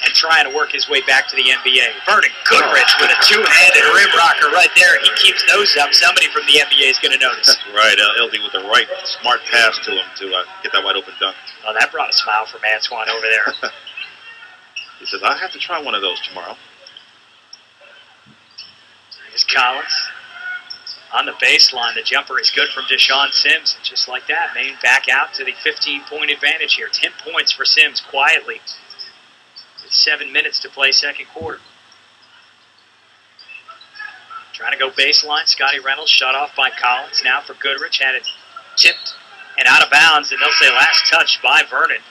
and trying to work his way back to the NBA. Vernon Goodrich with a two-handed rim rocker right there. He keeps those up. Somebody from the NBA is going to notice. Right, LD with the right smart pass to him to get that wide open dunk. Oh, that brought a smile from Antoine over there. He says, I have to try one of those tomorrow. Here's Collins on the baseline. The jumper is good from Deshaun Sims. And just like that, Maine back out to the 15-point advantage here. 10 points for Sims quietly. 7 minutes to play second quarter. Trying to go baseline. Scotty Reynolds shut off by Collins. Now for Goodrich. Had it tipped and out of bounds. And they'll say last touch by Vernon.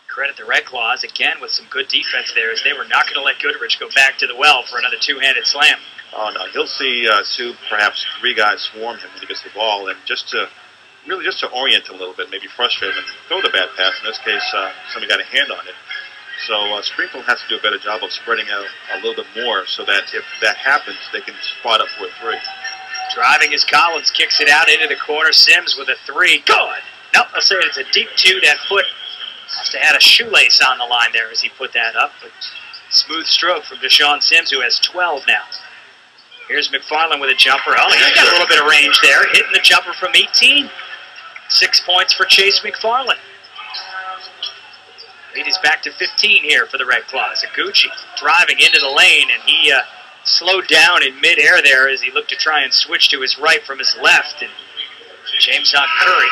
Credit the Red Claws again with some good defense there, as they were not going to let Goodrich go back to the well for another two-handed slam. Oh, no. He'll see two, perhaps three guys swarm him when he gets the ball. And just to orient him a little bit, maybe frustrate him and throw the bad pass. In this case, somebody got a hand on it. So Springfield has to do a better job of spreading out a little bit more so that if that happens, they can spot up for a three. Driving as Collins kicks it out into the corner. Sims with a three. Good! Nope, I'll say it's a deep two. That foot must have had a shoelace on the line there as he put that up. But smooth stroke from Deshaun Sims, who has 12 now. Here's McFarland with a jumper. Oh, he's got a little bit of range there. Hitting the jumper from 18. 6 points for Chase McFarland. Lead is back to 15 here for the Red Claws. Iguchi driving into the lane, and he slowed down in midair there as he looked to try and switch to his right from his left. And James Curry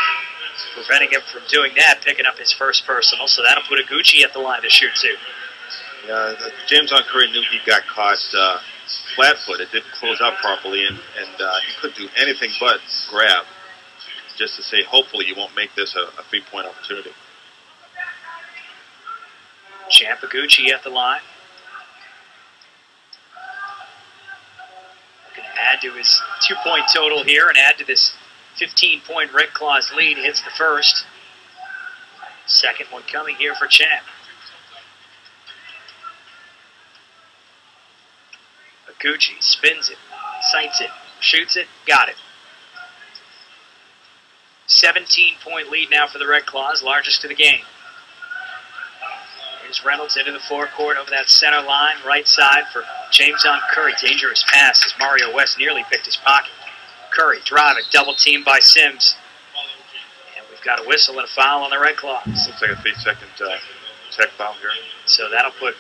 preventing him from doing that, picking up his first personal. So that'll put Iguchi at the line to shoot too. Yeah, James Curry knew he got caught flat-footed. Didn't close out properly, and he couldn't do anything but grab, just to say, hopefully you won't make this a three-point opportunity. Champ Iguchi at the line. Going to add to his 2-point total here and add to this 15-point Red Claws lead. Hits the first. Second one coming here for Champ. Iguchi spins it, sights it, shoots it, got it. 17-point lead now for the Red Claws, largest of the game. Here's Reynolds into the forecourt over that center line, right side for James on Curry. Dangerous pass as Mario West nearly picked his pocket. Curry driving, double teamed by Sims. And we've got a whistle and a foul on the Red Claws. Looks like a 3-second tech foul here. So that'll put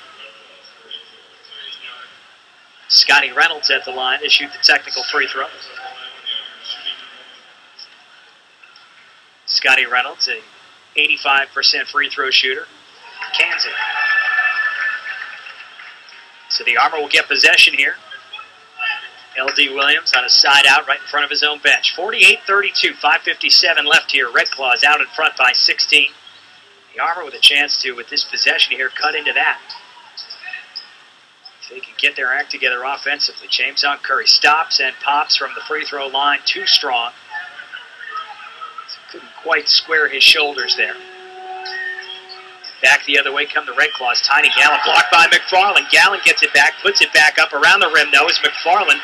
Scotty Reynolds at the line to shoot the technical free throw. Scotty Reynolds, a 85% free throw shooter, cans it. So the Armor will get possession here. L.D. Williams on a side out right in front of his own bench. 48-32, 5:57 left here. Red Claws out in front by 16. The Armor with a chance to, with this possession here, cut into that. If they can get their act together offensively. James on Curry stops and pops from the free throw line, too strong. Couldn't quite square his shoulders there. Back the other way come the Red Claws. Tiny Gallen blocked by McFarland. Gallen gets it back, puts it back up around the rim though as McFarland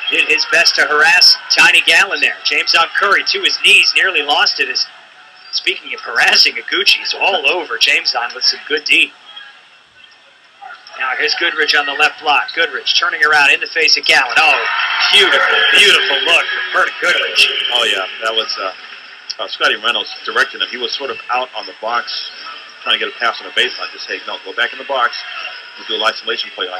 did his best to harass Tiny Gallen there. James on Curry to his knees, nearly lost it. Speaking of harassing, Iguchi's all over James on with some good D. Now here's Goodrich on the left block. Goodrich turning around in the face of Gallen. Oh, beautiful, beautiful look from Bert Goodrich. Oh yeah, that was Scotty Reynolds directed him. He was sort of out on the box trying to get a pass on the baseline. Just say, no, go back in the box. We'll do a isolation play on you.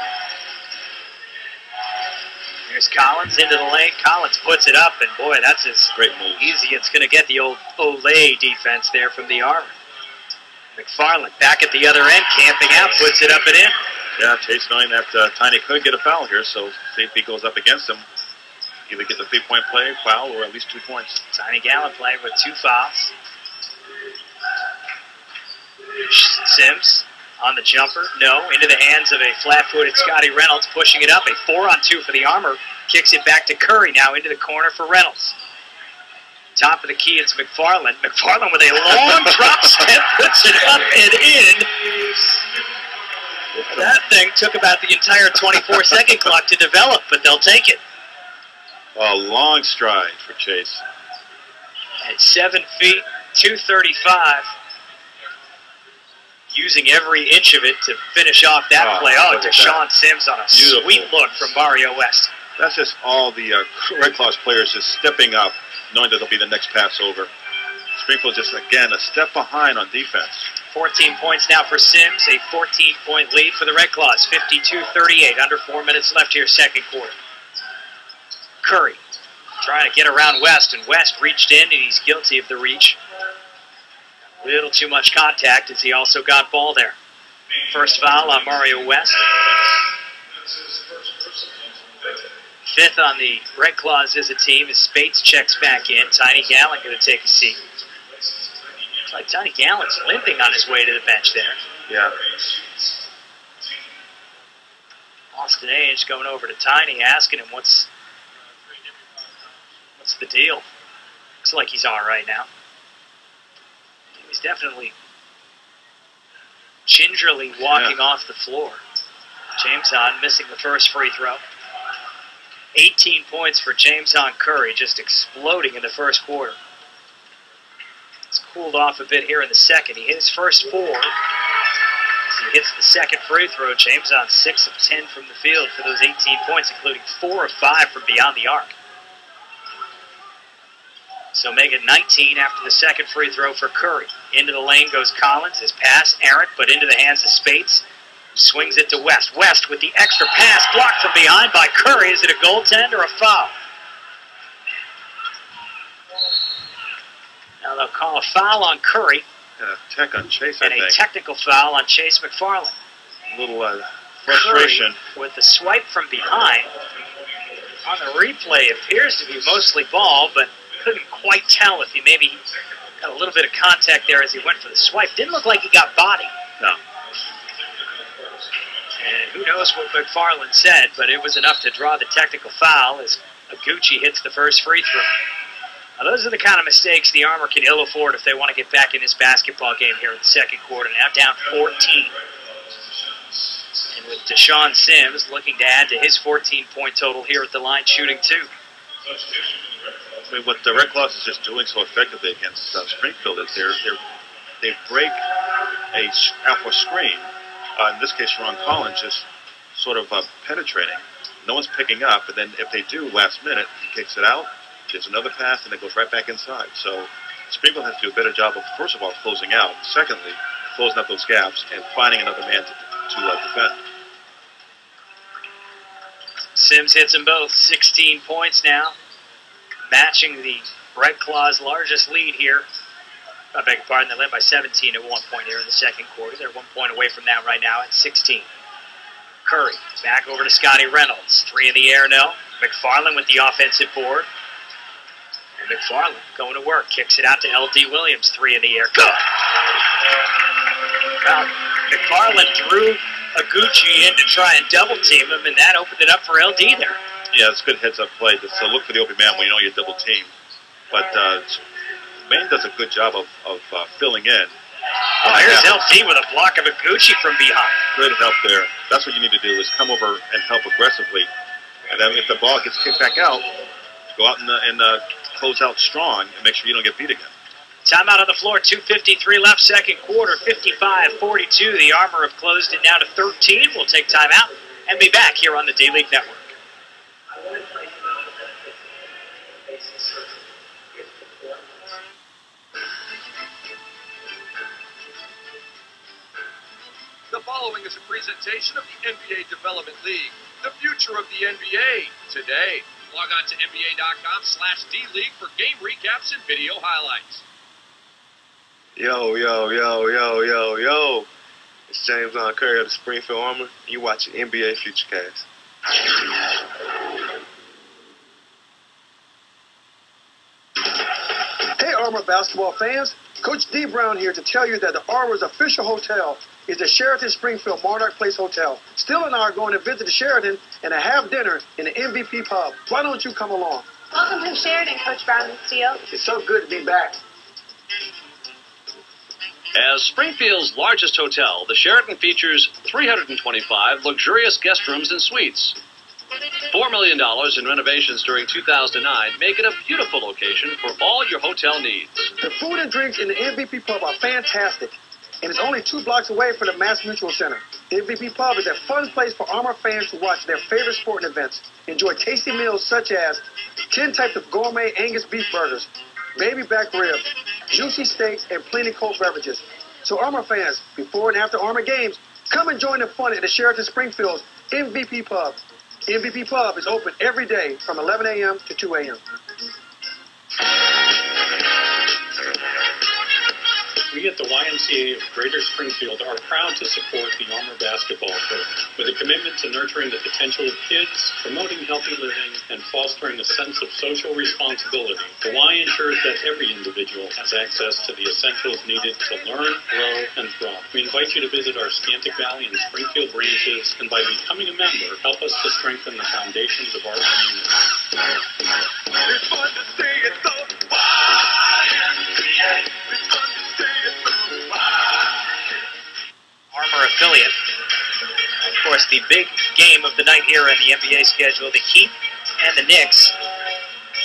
Here's Collins into the lane. Collins puts it up, and boy, that's as great move. Easy it's going to get the old Olay defense there from the Armor. McFarland back at the other end, camping out, puts it up and in. Yeah, Chase knowing that Tiny could get a foul here, so see if he goes up against him. Either get the 3-point play, foul, or at least 2 points. Tiny Gallen playing with 2 fouls. Sims on the jumper. No, into the hands of a flat-footed Scotty Reynolds, pushing it up. A 4-on-2 for the Armor. Kicks it back to Curry, now into the corner for Reynolds. Top of the key, it's McFarland. McFarland with a long drop step, puts it up and in. That thing took about the entire 24-second clock to develop, but they'll take it. A long stride for Chase. At 7 feet, 235. Using every inch of it to finish off that play. Oh, Deshaun Sims on a sweet look from Mario West. That's just all the Red Claws players just stepping up, knowing that they'll be the next pass over. Springfield just, again, a step behind on defense. 14 points now for Sims, a 14-point lead for the Red Claws. 52-38, under 4 minutes left here, second quarter. Curry trying to get around West, and West reached in, and he's guilty of the reach. A little too much contact as he also got ball there. First foul on Mario West. 5th on the Red Claws as a team as Spates checks back in. Tiny Gallen going to take a seat. Looks like Tiny Gallen's limping on his way to the bench there. Yeah. Austin Age going over to Tiny, asking him what's the deal. Looks like he's all right now. He's definitely gingerly walking off the floor. James on missing the first free throw. 18 points for James on Curry, just exploding in the first quarter. It's cooled off a bit here in the second. He hit his first 4. As he hits the second free throw, James on 6 of 10 from the field for those 18 points, including 4 of 5 from beyond the arc. So make it 19 after the second free throw for Curry. Into the lane goes Collins. His pass errant, but into the hands of Spates. Swings it to West. West with the extra pass, blocked from behind by Curry. Is it a goaltend or a foul? Now they'll call a foul on Curry. And a tech on Chase, I think. And a technical foul on Chase McFarland. A little frustration. Curry with the swipe from behind. On the replay, appears to be mostly ball, but couldn't quite tell if he maybe got a little bit of contact there as he went for the swipe. Didn't look like he got body. No. And who knows what McFarland said, but it was enough to draw the technical foul as Iguchi hits the first free throw. Now those are the kind of mistakes the Armor can ill afford if they want to get back in this basketball game here in the second quarter. Now down 14. And with Deshaun Sims looking to add to his 14-point total here at the line, shooting 2. I mean, what the Red Claws is just doing so effectively against Springfield is they break alpha screen. In this case, Ron Collins just sort of penetrating. No one's picking up, and then if they do, last minute, he kicks it out, gives another pass, and it goes right back inside. So Springfield has to do a better job of, first of all, closing out. Secondly, closing up those gaps and finding another man to defend. Sims hits them both. 16 points now, matching the Red Claws' largest lead here. I beg your pardon, they led by 17 at 1 point here in the second quarter. They're 1 point away from that right now at 16. Curry back over to Scotty Reynolds. 3 in the air now. McFarland with the offensive board. And McFarland going to work. Kicks it out to L.D. Williams. 3 in the air. Good! Well, McFarland threw Aguchi in to try and double team him, and that opened it up for L.D. there. Yeah, it's a good heads-up play. So look for the open man when you know you're double teamed. But Maine does a good job of filling in. Oh, here's LT with a block of Aguchi from behind. Good help there. That's what you need to do, is come over and help aggressively. And then if the ball gets kicked back out, go out and close out strong and make sure you don't get beat again. Timeout on the floor, 2:53 left, second quarter, 55-42. The Armor have closed it now to 13. We'll take timeout and be back here on the D-League Network. The following is a presentation of the NBA Development League, the future of the NBA, today. Log on to NBA.com/D-League for game recaps and video highlights. Yo, yo, yo, yo, yo, yo. It's James on Curry of the Springfield Armor. You watching NBA Futurecast. Hey, Armor basketball fans. Coach D. Brown here to tell you that the Armor's official hotel is the Sheraton Springfield Monarch Place Hotel. Still and I are going to visit the Sheraton and have dinner in the MVP Pub. Why don't you come along? Welcome to Sheraton, Coach Brown and Steele. It's so good to be back. As Springfield's largest hotel, the Sheraton features 325 luxurious guest rooms and suites. $4 million in renovations during 2009 make it a beautiful location for all your hotel needs. The food and drinks in the MVP Pub are fantastic, and it's only 2 blocks away from the Mass Mutual Center. The MVP Pub is a fun place for Armor fans to watch their favorite sporting events. Enjoy tasty meals such as 10 types of gourmet Angus beef burgers, baby back ribs, juicy steaks, and plenty cold beverages. So Armor fans, before and after Armor games, come and join the fun at the Sheraton Springfield's MVP Pub. MVP Pub is open every day from 11 a.m. to 2 a.m. We at the YMCA of Greater Springfield are proud to support the Armor basketball program. With a commitment to nurturing the potential of kids, promoting healthy living, and fostering a sense of social responsibility, the Y ensures that every individual has access to the essentials needed to learn, grow, and thrive. We invite you to visit our Scantic Valley and Springfield branches, and by becoming a member, help us to strengthen the foundations of our community. It's fun to stay at the YMCA. It's fun to stay at the Armor affiliate. Of course, the big game of the night here in the NBA schedule, the Heat and the Knicks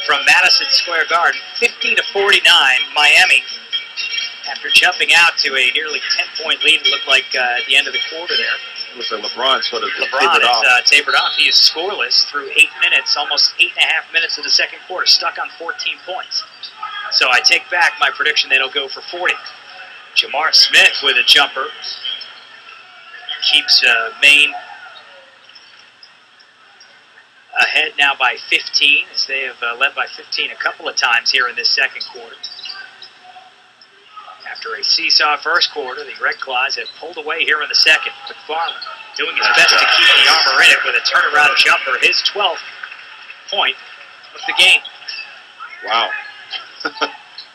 from Madison Square Garden, 50-49, Miami. After jumping out to a nearly 10-point lead, it looked like at the end of the quarter there. It was LeBron sort of LeBron is tapered off. He is scoreless through 8 minutes, almost 8.5 minutes of the second quarter, stuck on 14 points. So I take back my prediction that he'll go for 40. Jamar Smith with a jumper. Keeps Maine ahead now by 15, as they have led by 15 a couple of times here in this second quarter. After a seesaw first quarter, the Red Claws have pulled away here in the second. McFarland doing his best to keep the Armor in it with a turnaround jumper, his 12th point of the game. Wow.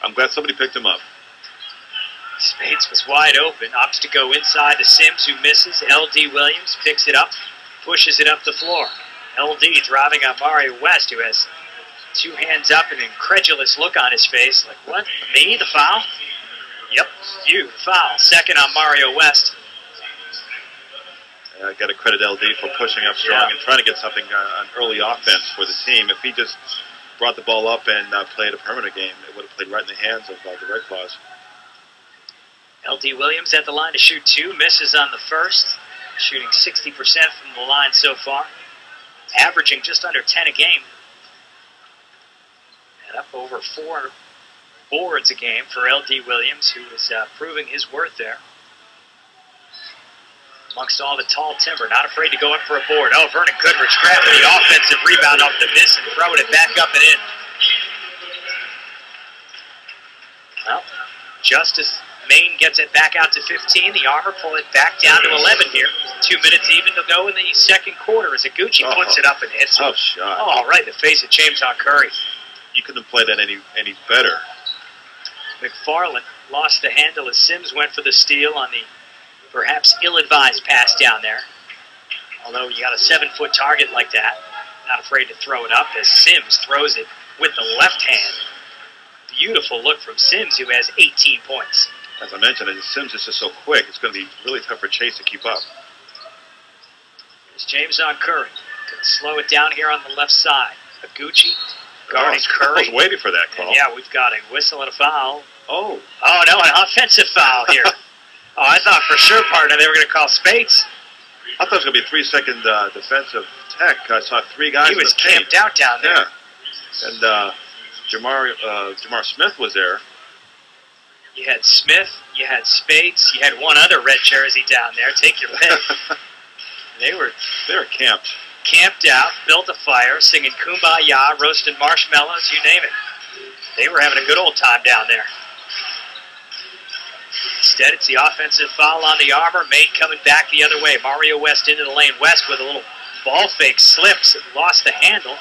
I'm glad somebody picked him up. Spades was wide open, opts to go inside to Sims, who misses. L.D. Williams picks it up, pushes it up the floor. L.D. driving on Mario West, who has 2 hands up, an incredulous look on his face. Like, what? Me, the foul? Yep, you, foul. Second on Mario West. I got to credit LD for pushing up strong and trying to get something on early offense for the team. If he just brought the ball up and played a perimeter game, it would have played right in the hands of the Red Claws. LD Williams at the line to shoot 2, misses on the first, shooting 60% from the line so far, averaging just under 10 a game, and up over 4 boards a game for LD Williams, who is proving his worth there. Amongst all the tall timber, not afraid to go up for a board. Oh, Vernon Goodrich grabbing the offensive rebound off the miss and throwing it back up and in. Well, just as Maine gets it back out to 15, the Armor pull it back down to 11 here. 2 minutes even to go in the second quarter as Iguchi puts it up and hits it. Tough shot. Oh, right in the face of James Curry. You couldn't play that any better. McFarland lost the handle as Sims went for the steal on the perhaps ill-advised pass down there. Although you got a 7-foot target like that, not afraid to throw it up as Sims throws it with the left hand. Beautiful look from Sims, who has 18 points. As I mentioned, Sims is just so quick, it's going to be really tough for Chase to keep up. There's James Curry. Going to slow it down here on the left side. Iguchi guarding Curry. I was waiting for that call. And yeah, we've got a whistle and a foul. Oh, no, an offensive foul here. Oh, I thought for sure, partner, they were going to call Spates. I thought it was going to be a 3-second defensive tech. I saw 3 guys. He was camped out down there. Yeah. And Jamar Smith was there. You had Smith, you had Spates, you had one other red jersey down there. Take your pick. They were camped. Camped out, built a fire, singing Kumbaya, roasting marshmallows, you name it. They were having a good old time down there. Instead, it's the offensive foul on the Armor. Maine coming back the other way. Mario West into the lane. West with a little ball fake, slips, lost the handle,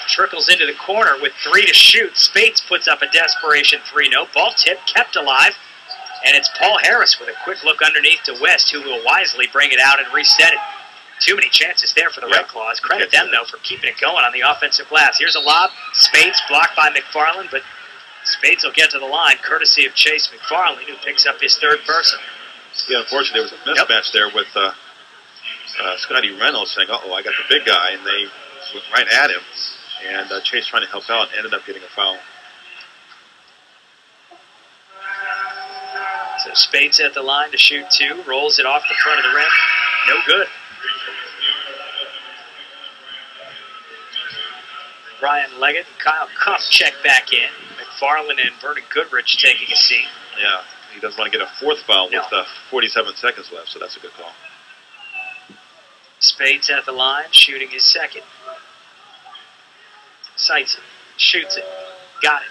trickles into the corner with 3 to shoot. Spates puts up a desperation 3-no. Ball tip, kept alive, and it's Paul Harris with a quick look underneath to West, who will wisely bring it out and reset it. Too many chances there for the Red Claws. Credit them, though, for keeping it going on the offensive glass. Here's a lob. Spates blocked by McFarland, but Spates will get to the line, courtesy of Chase McFarland, who picks up his 3rd person. Yeah, unfortunately, there was a mismatch there with Scotty Reynolds saying, uh-oh, I got the big guy, and they went right at him. And Chase trying to help out ended up getting a foul. So Spates at the line to shoot 2, rolls it off the front of the rim. No good. Brian Leggett and Kyle Cuff check back in. McFarland and Vernon Goodrich taking a seat. Yeah, he doesn't want to get a 4th foul with 47 seconds left, so that's a good call. Spates at the line, shooting his 2nd. Sights it, shoots it, got it.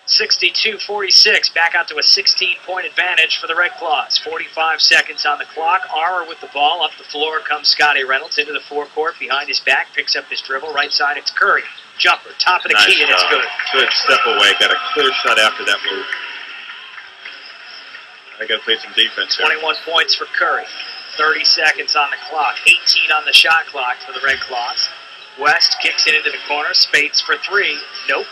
62-46, back out to a 16-point advantage for the Red Claws. 45 seconds on the clock. Armor with the ball. Up the floor comes Scotty Reynolds into the forecourt. Behind his back, picks up his dribble. Right side, it's Curry. Jumper, top of the key, and it's good. Good step away. Got a clear shot after that move. I got to play some defense here. 21 points for Curry. 30 seconds on the clock. 18 on the shot clock for the Red Claws. West kicks it into the corner. Spates for 3. Nope.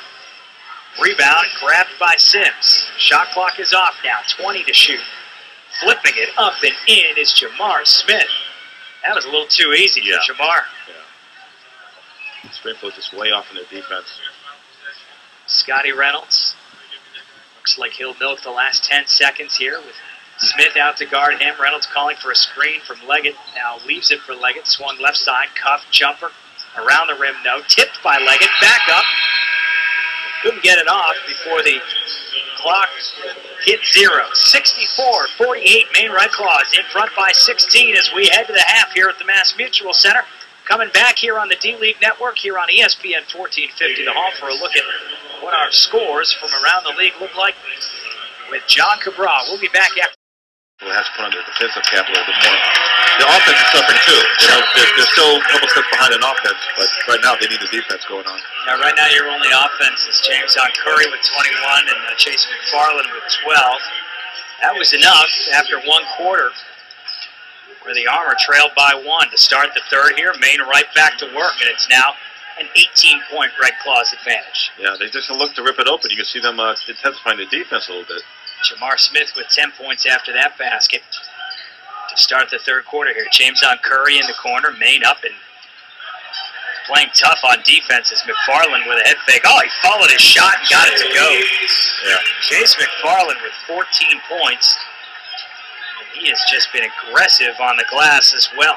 Rebound grabbed by Sims. Shot clock is off now. 20 to shoot. Flipping it up and in is Jamar Smith. That was a little too easy for Jamar. Yeah. Springfield just way off in their defense. Scotty Reynolds. Looks like he'll milk the last 10 seconds here with Smith out to guard him. Reynolds calling for a screen from Leggett. Now leaves it for Leggett. Swung left side. Cuff, jumper. Around the rim, no. Tipped by Leggett. Back up. Couldn't get it off before the clock hit 0. 64-48, Maine Red Claws in front by 16 as we head to the half here at the Mass Mutual Center. Coming back here on the D-League Network, here on ESPN 1450 The Hall for a look at what our scores from around the league look like with John Cabral. We'll be back after. We'll have to put on the defensive cap a little bit more. The offense is suffering too. You know, they're still a couple steps behind in offense, but right now they need the defense going on. Now, right now your only offense is James Curry with 21 and Chase McFarland with 12. That was enough after 1 quarter where the Armor trailed by 1 to start the 3rd here. Maine right back to work, and it's now an 18-point Red Claws advantage. Yeah, they just look to rip it open. You can see them intensifying the defense a little bit. Jamar Smith with 10 points after that basket to start the 3rd quarter here. James Curry in the corner, Maine up and playing tough on defense as McFarland with a head fake. Oh, he followed his shot and got it to go. Yeah. Chase McFarland with 14 points. And he has just been aggressive on the glass as well.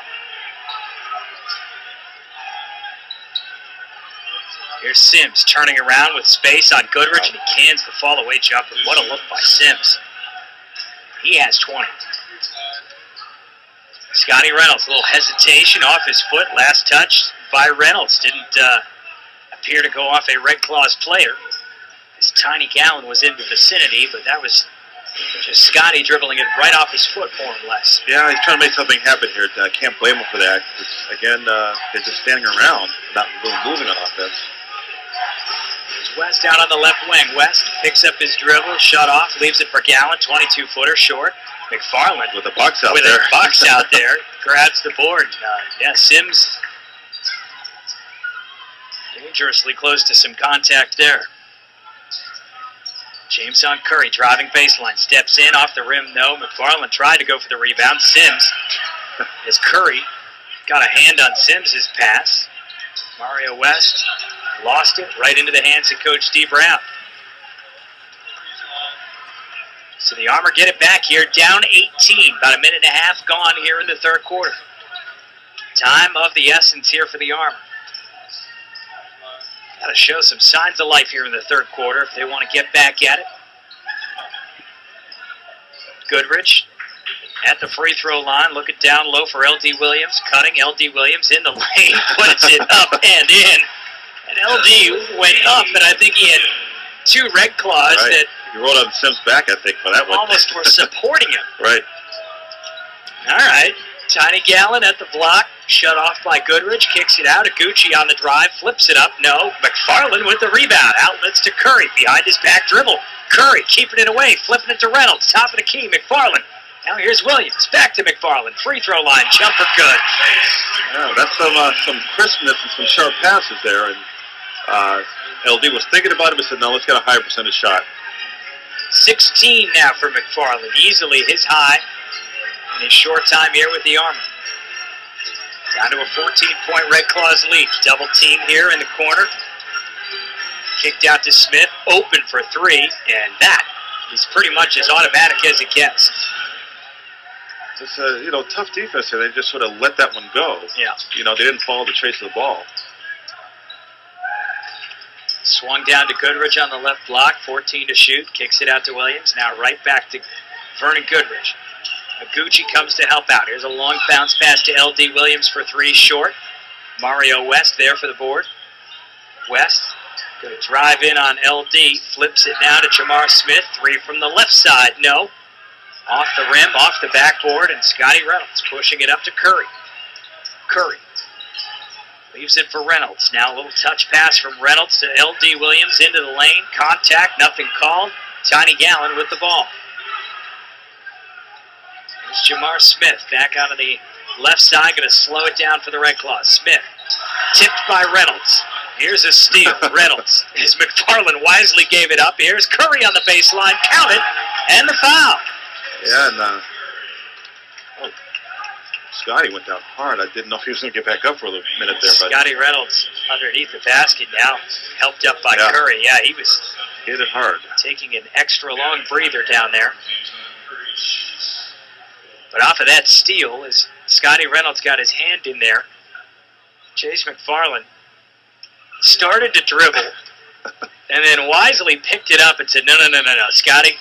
Here's Sims turning around with space on Goodrich, and he cans the fall-away jumper. What a look by Sims. He has 20. Scotty Reynolds, a little hesitation off his foot. Last touch by Reynolds. Didn't appear to go off a Red Claws player. As Tiny Gallon was in the vicinity, but that was just Scotty dribbling it right off his foot, more or less. Yeah, he's trying to make something happen here. I can't blame him for that. Again, they're just standing around, not really moving on offense. There's West out on the left wing. West picks up his dribble, shut off, leaves it for Gallon, 22-footer short. McFarland with a box out there. Grabs the board. Yeah, Sims dangerously close to some contact there. James on Curry driving baseline, steps in off the rim. No, McFarland tried to go for the rebound. Sims, as Curry got a hand on Sims's pass. Mario West lost it right into the hands of Coach D. Brown. So the Armor get it back here, down 18. About a minute and a half gone here in the third quarter. Time of the essence here for the Armor. Got to show some signs of life here in the third quarter if they want to get back at it. Goodrich at the free throw line, looking down low for L.D. Williams. Cutting, L.D. Williams in the lane, puts it up and in. And L.D. went up, and I think he had two Red Claws that he rolled on Sims' back, I think, for that one. Almost were supporting him. Right. All right. Tiny Gallon at the block. Shut off by Goodrich. Kicks it out. Aguchi on the drive. Flips it up. No. McFarland with the rebound. Outlets to Curry. Behind his back dribble. Curry keeping it away. Flipping it to Reynolds. Top of the key. McFarland. Now here's Williams. Back to McFarland. Free throw line. Jumper good. Yeah, that's some crispness and some sharp passes there. And LD was thinking about it, but said, no, let's get a higher percentage shot. 16 now for McFarland. Easily his high in his short time here with the Armor. Down to a 14-point Red Claws lead. Double team here in the corner. Kicked out to Smith. Open for three. And that is pretty much as automatic as it gets. It's tough defense here. They just sort of let that one go. Yeah. They didn't follow the trace of the ball. Swung down to Goodrich on the left block. 14 to shoot. Kicks it out to Williams. Now right back to Vernon Goodrich. Aguchi comes to help out. Here's a long bounce pass to L.D. Williams for three, short. Mario West there for the board. West going to drive in on L.D. Flips it now to Jamar Smith. Three from the left side. No. Off the rim, off the backboard, and Scotty Reynolds pushing it up to Curry. Curry leaves it for Reynolds. Now a little touch pass from Reynolds to L.D. Williams into the lane. Contact, nothing called. Tiny Gallon with the ball. There's Jamar Smith back onto the left side, going to slow it down for the Red Claws. Smith, tipped by Reynolds. Here's a steal. Reynolds, as McFarland wisely gave it up. Here's Curry on the baseline, count it, and the foul. Yeah, and Scotty went down hard. I didn't know if he was going to get back up for a minute there. But Scotty Reynolds underneath the basket now, helped up by Curry. Yeah, he was hit it hard, taking an extra long breather down there. But off of that steal, as Scotty Reynolds got his hand in there, Chase McFarland started to dribble and then wisely picked it up and said, no, Scotty,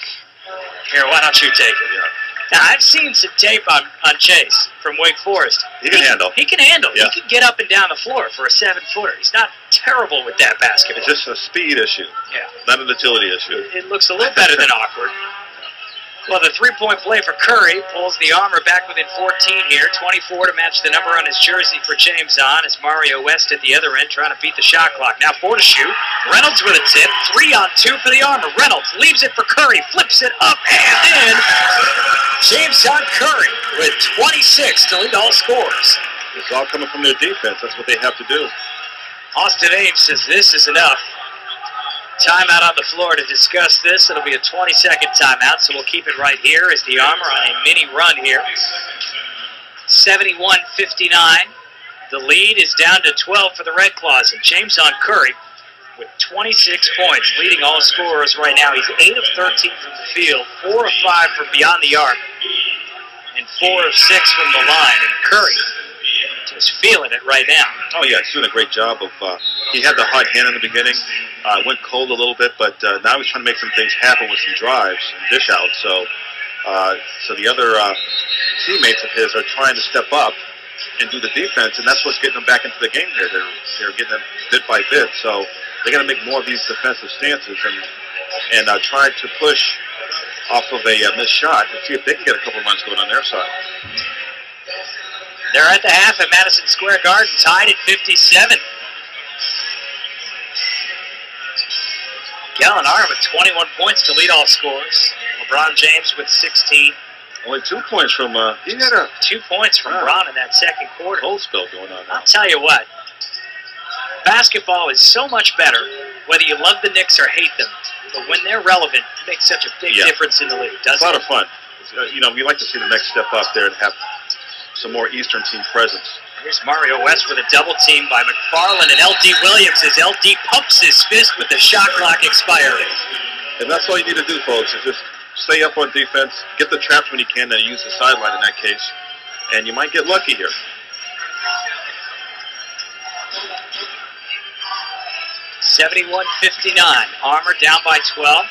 here, why don't you take it? Now, I've seen some tape on Chase from Wake Forest. He can handle. He can handle. Yeah. He can get up and down the floor for a 7-footer. He's not terrible with that basketball. It's just a speed issue. Yeah. Not an agility issue. It looks a little better than awkward. Well, the three-point play for Curry pulls the Armor back within 14 here. 24 to match the number on his jersey for James on. As Mario West at the other end trying to beat the shot clock. Now 4 to shoot. Reynolds with a tip. 3 on 2 for the Armor. Reynolds leaves it for Curry. Flips it up and in. James on Curry with 26 to lead all scores. It's all coming from their defense. That's what they have to do. Austin Ames says this is enough. Timeout on the floor to discuss this. It'll be a 20-second timeout, so we'll keep it right here as the Armor on a mini run here. 71-59. The lead is down to 12 for the Red Claws, and James on Curry with 26 points, leading all scorers right now. He's 8 of 13 from the field, 4 of 5 from beyond the arc, and 4 of 6 from the line. And Curry just feeling it right now. Oh, yeah, he's doing a great job of, he had the hot hand in the beginning, went cold a little bit, but now he's trying to make some things happen with some drives and dish outs. So the other teammates of his are trying to step up and do the defense, and that's what's getting them back into the game here. They're getting them bit by bit, so they got to make more of these defensive stances and try to push off of a missed shot and see if they can get a couple runs going on their side. They're at the half at Madison Square Garden, tied at 57. Gallinari with 21 points to lead all scorers. LeBron James with 16. Only 2 points from, he had 2 points from Brown in that second quarter. Cold spell going on now. I'll tell you what, basketball is so much better, whether you love the Knicks or hate them. But when they're relevant, it makes such a big difference in the league, doesn't it? It's a lot of fun. You know, we like to see the Knicks step up there and have some more Eastern team presence. Here's Mario West with a double team by McFarland and L.D. Williams as L.D. pumps his fist with the shot clock expiring. And that's all you need to do, folks, is just stay up on defense, get the traps when you can, and use the sideline in that case, and you might get lucky here. (71-59). Armour down by 12.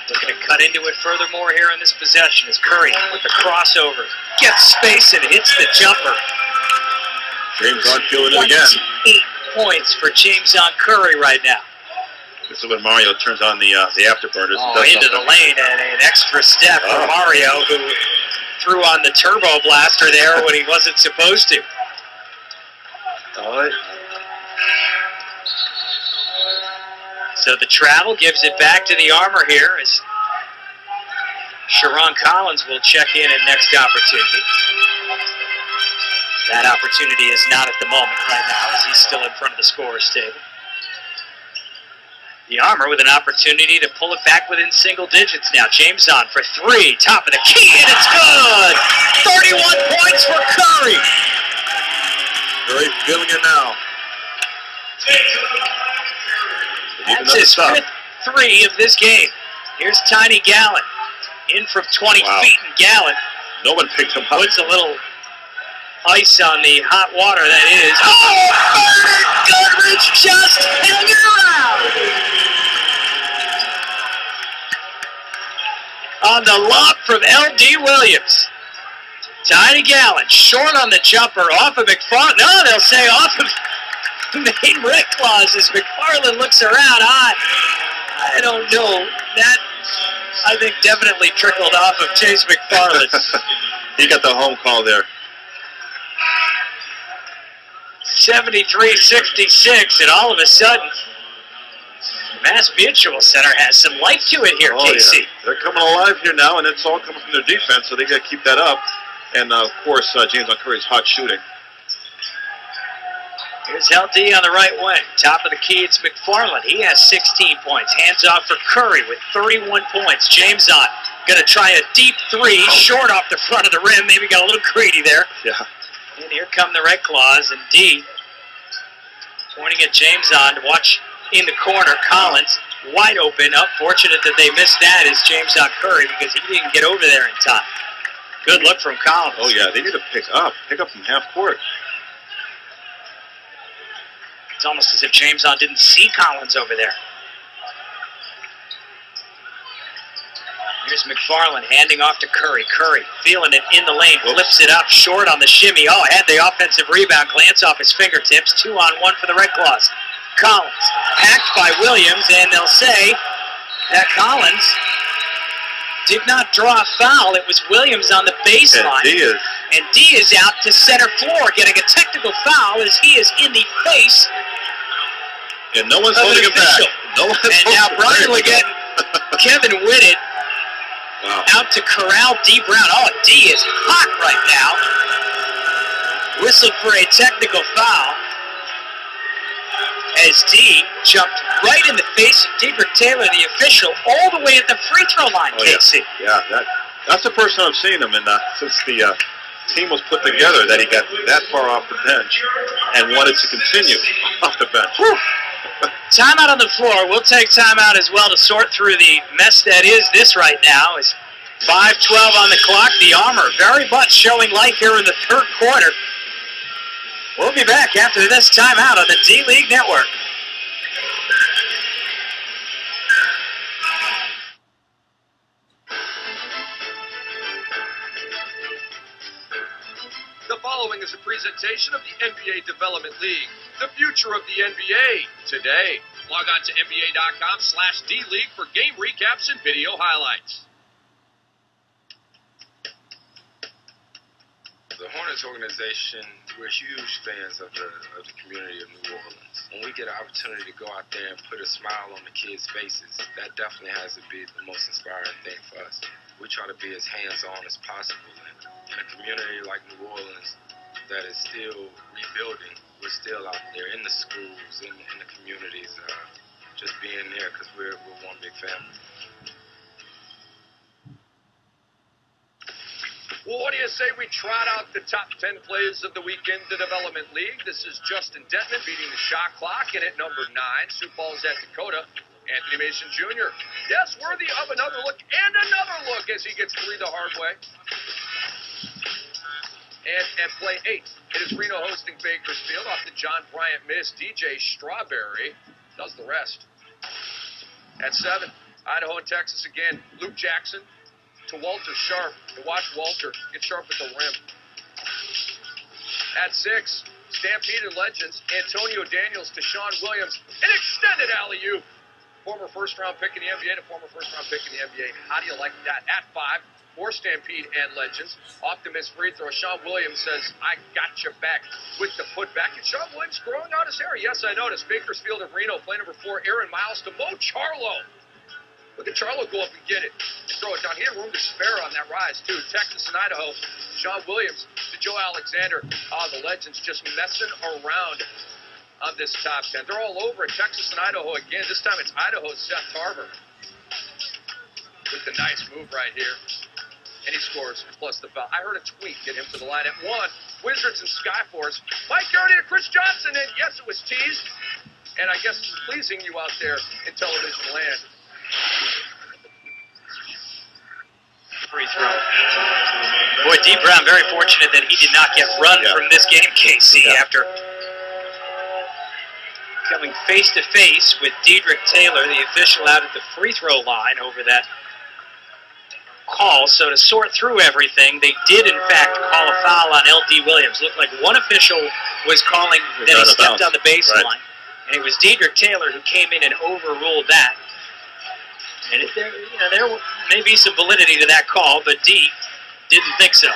Looking to cut into it furthermore here in this possession as Curry with the crossover gets space and hits the jumper. James on feeling it again. 8 points for James on Curry right now. This is when Mario turns on the afterburners. Oh, into the lane and an extra step for Mario, who threw on the turbo blaster there when he wasn't supposed to. So the travel gives it back to the Armour here as Sharon Collins will check in at next opportunity. That opportunity is not at the moment right now as he's still in front of the scorer's table. The Armour with an opportunity to pull it back within single digits now. James on for 3, top of the key, and it's good! 31 points for Curry! Curry feeling it now. That's his 5th 3 of this game. Here's Tiny Gallant. In from 20 feet, and Gallant. No one picked him up. Puts a little ice on the hot water, that is. Oh, Goodrich just hanging around. On the lob from L.D. Williams. Tiny Gallant, short on the jumper, off of McFarland. No, they'll say off of Maine Red Claws as McFarland looks around. I don't know. That, I think, definitely trickled off of Chase McFarland. He got the home call there. 73-66, and all of a sudden, Mass Mutual Center has some life to it here, Casey. Yeah. They're coming alive here now, and it's all coming from their defense, so they got to keep that up. And, of course, James on Curry's hot shooting. Here's LD on the right wing. Top of the key, it's McFarland. He has 16 points. Hands off for Curry with 31 points. James on. Going to try a deep 3, short off the front of the rim. Maybe got a little greedy there. Yeah. And here come the Red Claws, and D pointing at James on to watch in the corner. Collins wide open. Fortunate that they missed that is James on Curry because he didn't get over there in time. Good look from Collins. Oh, yeah. They need to pick up from half court. It's almost as if James on didn't see Collins over there. Here's McFarland handing off to Curry. Curry feeling it in the lane, flips it up short on the shimmy. Oh, had the offensive rebound, glance off his fingertips. 2-on-1 for the Red Claws. Collins hacked by Williams, and they'll say that Collins did not draw a foul. It was Williams on the baseline. And D is out to center floor, getting a technical foul as he is in the face. And no one's holding him back. No one's and now Brian Leggett, Kevin Whitted, out to corral D Brown. Oh, D is hot right now. Whistled for a technical foul as D jumped right in the face of Dedrick Taylor, the official, all the way at the free throw line, Casey. Yeah, that's the first time I've seen him, and since the team was put together that he got that far off the bench and wanted to continue off the bench. Whew. Timeout on the floor. We'll take timeout as well to sort through the mess that is this right now. It's 5:12 on the clock. The Armor very much showing life here in the third quarter. We'll be back after this timeout on the D-League Network. The following is a presentation of the NBA Development League, the future of the NBA today. Log on to NBA.com/D-League for game recaps and video highlights. The Hornets organization, we're huge fans of the community of New Orleans. When we get an opportunity to go out there and put a smile on the kids' faces, that definitely has to be the most inspiring thing for us. We try to be as hands-on as possible. And in a community like New Orleans that is still rebuilding, we're still out there in the schools, in the communities, just being there because we're one big family. Well, what do you say we trot out the top 10 plays of the week in the Development League? This is Justin Detman beating the shot clock, and at number 9, Sioux Falls at Dakota, Anthony Mason Jr. Yes, worthy of another look and another look as he gets 3 the hard way. And at play 8, it is Reno hosting Bakersfield off the John Bryant miss. DJ Strawberry does the rest. At 7, Idaho and Texas again. Luke Jackson to Walter Sharp. And watch Walter get sharp at the rim. At 6, Stampede and Legends. Antonio Daniels to Sean Williams. An extended alley-oop. Former first-round pick in the NBA to former first-round pick in the NBA. How do you like that? At 5, for Stampede and Legends. Off the missed free throw. Sean Williams says, I got you back with the putback. And Sean Williams growing out his hair. Yes, I noticed. Bakersfield and Reno play number 4. Aaron Miles to Mo Charlo. Look at Charlo go up and get it. And throw it down. He had room to spare on that rise, too. Texas and Idaho. Sean Williams to Joe Alexander. The Legends just messing around on this top 10. They're all over it. Texas and Idaho again. This time it's Idaho's Seth Tarver with the nice move right here. And he scores plus the foul. I heard a tweet get him to the line at 1. Wizards and Skyforce. Mike Garrity to Chris Johnson. And yes, it was teased. And I guess it's pleasing you out there in television land. Free throw. Boy, D. Brown very fortunate that he did not get run from this game, KC, after coming face-to-face with Dedrick Taylor, the official out at the free throw line over that call. So to sort through everything, they did, in fact, call a foul on L.D. Williams. Looked like one official was calling that he stepped on the baseline, and it was Dedrick Taylor who came in and overruled that. And there may be some validity to that call, but D didn't think so.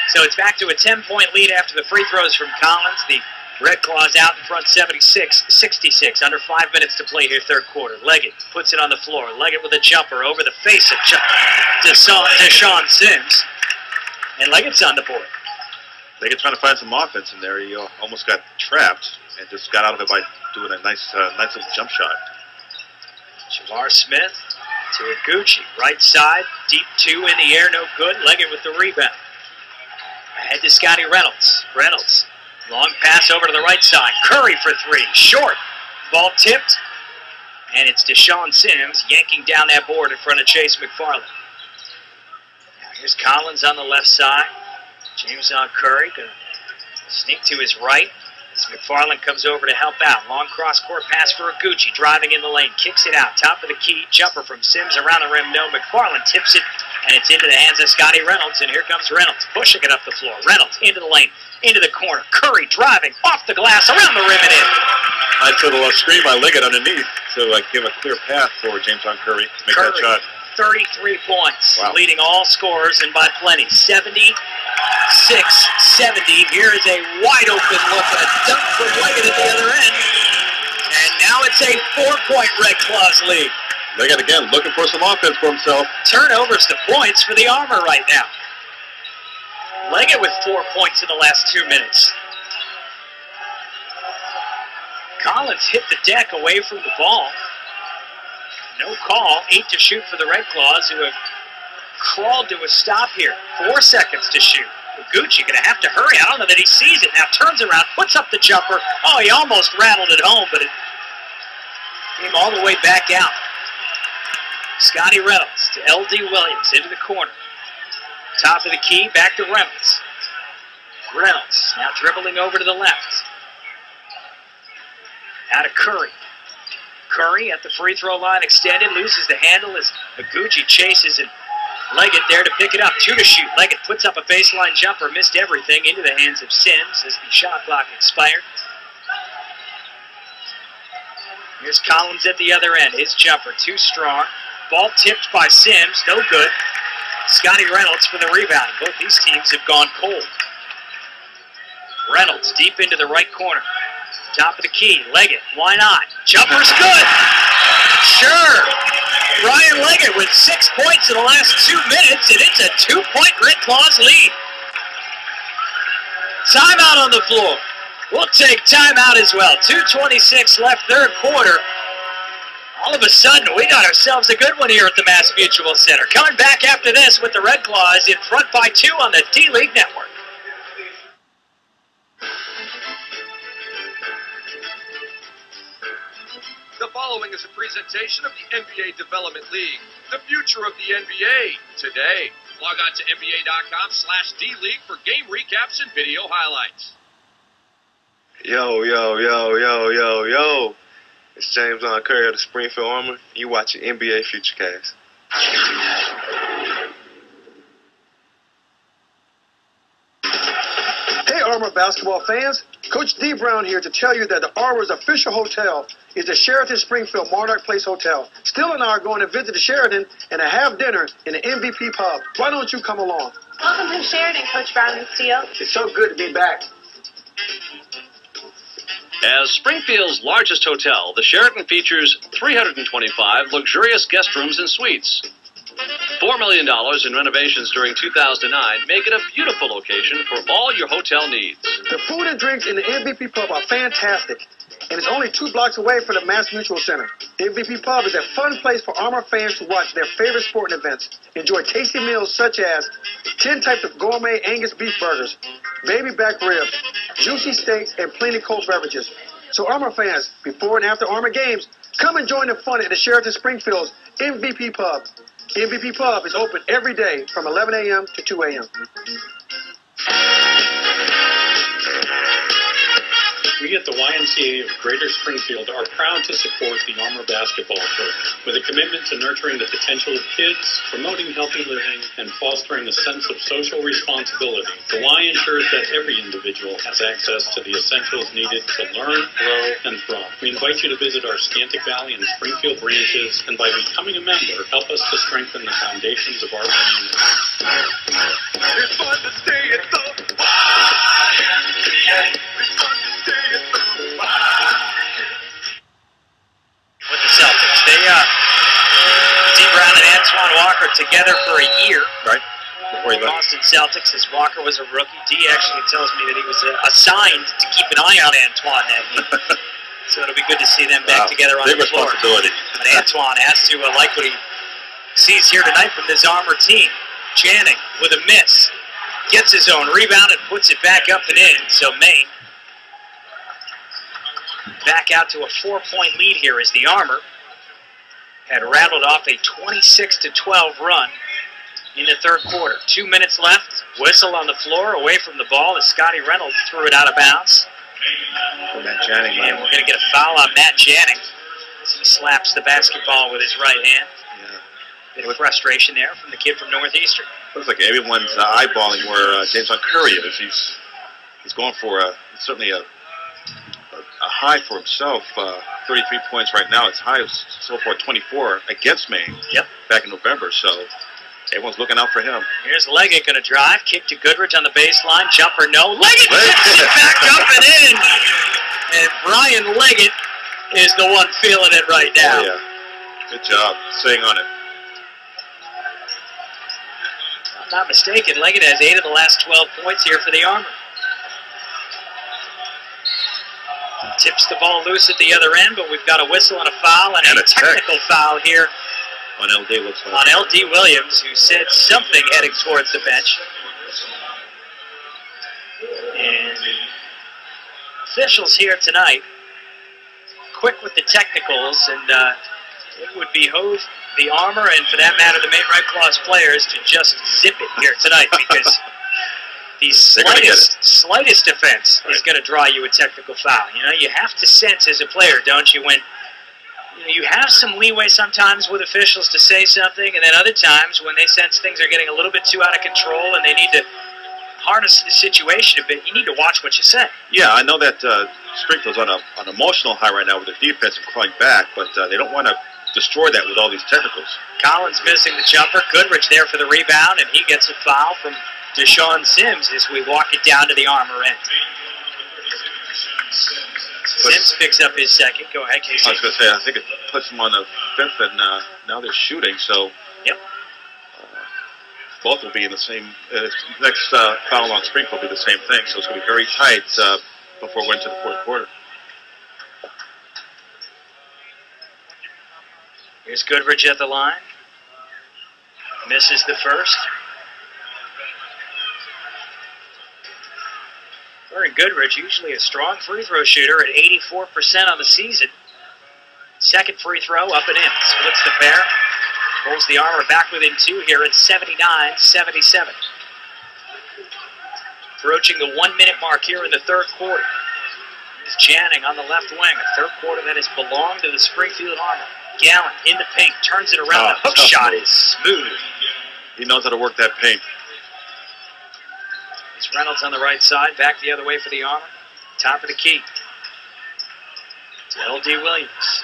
So it's back to a 10-point lead after the free throws from Collins. The Red Claws out in front 76-66. Under 5 minutes to play here, third quarter. Leggett puts it on the floor. Leggett with a jumper over the face of Deshaun Sims. And Leggett's on the board. Leggett trying to find some offense in there. He almost got trapped and just got out of it by doing a nice little jump shot. Jamar Smith to Iguchi, right side, deep 2 in the air, no good. Leggett with the rebound. Ahead to Scotty Reynolds. Reynolds, long pass over to the right side. Curry for 3, short. Ball tipped, and it's Deshaun Sims yanking down that board in front of Chase McFarland. Now here's Collins on the left side. James on Curry, gonna sneak to his right. As McFarland comes over to help out. Long cross-court pass for Iguchi, driving in the lane, kicks it out, top of the key, jumper from Sims around the rim, no. McFarland tips it, and it's into the hands of Scotty Reynolds, and here comes Reynolds, pushing it up the floor. Reynolds into the lane, into the corner. Curry driving, off the glass, around the rim and in. Nice little screen by Leggett underneath to give a clear path for James on Curry to make that shot. 33 points, leading all scorers and by plenty. 76-70. Here is a wide open look and a dunk from Leggett at the other end. And now it's a 4-point Red Claws lead. Leggett again looking for some offense for himself. Turnovers to points for the Armor right now. Leggett with 4 points in the last 2 minutes. Collins hit the deck away from the ball. No call. 8 to shoot for the Red Claws, who have crawled to a stop here. 4 seconds to shoot. Iguchi going to have to hurry. I don't know that he sees it. Now turns around, puts up the jumper. Oh, he almost rattled it home, but it Came all the way back out. Scotty Reynolds to L.D. Williams into the corner. Top of the key, back to Reynolds. Reynolds now dribbling over to the left. Out to Curry. Curry at the free throw line extended, loses the handle as Aguchi chases and Leggett there to pick it up. 2 to shoot. Leggett puts up a baseline jumper, missed everything, into the hands of Sims as the shot clock expired. Here's Collins at the other end. His jumper, too strong. Ball tipped by Sims, no good. Scotty Reynolds for the rebound. Both these teams have gone cold. Reynolds deep into the right corner. Top of the key, Leggett, why not? Jumper's good! Sure! Brian Leggett with 6 points in the last 2 minutes, and it's a 2-point Red Claws lead. Timeout on the floor. We'll take timeout as well. 2:26 left, third quarter. All of a sudden, we got ourselves a good one here at the Mass Mutual Center. Coming back after this with the Red Claws in front by 2 on the D-League Network. The following is a presentation of the NBA Development League, the future of the NBA, today. Log on to NBA.com/D-League for game recaps and video highlights. Yo, yo, yo, yo, yo, yo. It's James Curry of the Springfield Armor. You watching NBA Futurecast. Hey, Armor basketball fans. Coach D. Brown here to tell you that the Armor's official hotel is the Sheraton Springfield Monarch Place Hotel. Still and I are going to visit the Sheraton and have dinner in the MVP pub. Why don't you come along? Welcome to Sheridan, Coach Brown and Steele. It's so good to be back. As Springfield's largest hotel, the Sheraton features 325 luxurious guest rooms and suites. $4 million in renovations during 2009 make it a beautiful location for all your hotel needs. The food and drinks in the MVP pub are fantastic, and it's only 2 blocks away from the Mass Mutual Center. The MVP pub is a fun place for Armor fans to watch their favorite sporting events. Enjoy tasty meals such as 10 types of gourmet Angus beef burgers, baby back ribs, juicy steaks, and plenty cold beverages. So Armor fans, before and after Armor games, come and join the fun at the Sheraton Springfield's MVP pub. MVP pub is open every day from 11 a.m. to 2 a.m. We at the YMCA of Greater Springfield are proud to support the Armor basketball program with a commitment to nurturing the potential of kids, promoting healthy living, and fostering a sense of social responsibility. The Y ensures that every individual has access to the essentials needed to learn, grow, and thrive. We invite you to visit our Scantic Valley and Springfield branches, and by becoming a member, help us to strengthen the foundations of our community. It's fun to stay at the YMCA. It's fun to stay at the With the Celtics. They, D. Brown and Antoine Walker together for a year. Right. Before he left. Boston Celtics, as Walker was a rookie. D actually tells me that he was assigned to keep an eye on Antoine that year. So it'll be good to see them back together on big the floor. responsibility. But Antoine has to like what he sees here tonight from this Armor team. Channing with a miss. Gets his own rebound and puts it back up and in. So Maine back out to a 4-point lead here as the Armor had rattled off a 26-12 run in the third quarter. 2 minutes left. Whistle on the floor away from the ball as Scotty Reynolds threw it out of bounds. Matt Janning, And we're going to get a foul on Matt Janning as he slaps the basketball with his right hand. Bit of frustration there from the kid from Northeastern. Looks like everyone's eyeballing where James Curry is. He's going for certainly a high for himself. 33 points right now. It's high so far 24 against Maine. Yep. Back in November. So everyone's looking out for him. Here's Leggett going to drive. Kick to Goodrich on the baseline. Jumper no. Leggett tips it back up and in. And Brian Leggett is the one feeling it right now. Oh, yeah. Good job staying on it. If I'm not mistaken, Leggett has 8 of the last 12 points here for the Armor. Tips the ball loose at the other end, but we've got a whistle and a foul and a technical foul here on LD. Looks like. On LD Williams, who said something heading towards the bench. And officials here tonight quick with the technicals, and it would behoove the Armor and, for that matter, the Maine Red Claws players to just zip it here tonight, because the slightest offense is going to draw you a technical foul. You know, you have to sense as a player, don't you, when you have some leeway sometimes with officials to say something, and then other times when they sense things are getting a little bit too out of control and they need to harness the situation a bit, you need to watch what you say. Yeah, I know that Springfield's on an emotional high right now with their defense and clawing back, but they don't want to destroy that with all these technicals. Collins missing the jumper. Goodrich there for the rebound, and he gets a foul from Deshaun Sims as we walk it down to the Armor end. Sims picks up his second. Go ahead, Casey. I was going to say, I think it puts them on the fifth, and now they're shooting, so yep. Both will be in the same, next foul on Springfield will be the same thing, so it's going to be very tight before we went to the fourth quarter. Here's Goodrich at the line. Misses the first. Aaron Goodrich, usually a strong free throw shooter at 84% on the season. Second free throw up and in. Splits the pair. Pulls the Armor back within two here at 79-77. Approaching the 1 minute mark here in the third quarter. Here's Janning on the left wing. A third quarter that has belonged to the Springfield Armor. Gallen in the paint, turns it around. The hook shot is smooth. He knows how to work that paint. It's Reynolds on the right side, back the other way for the Armor. Top of the key. To L.D. Williams.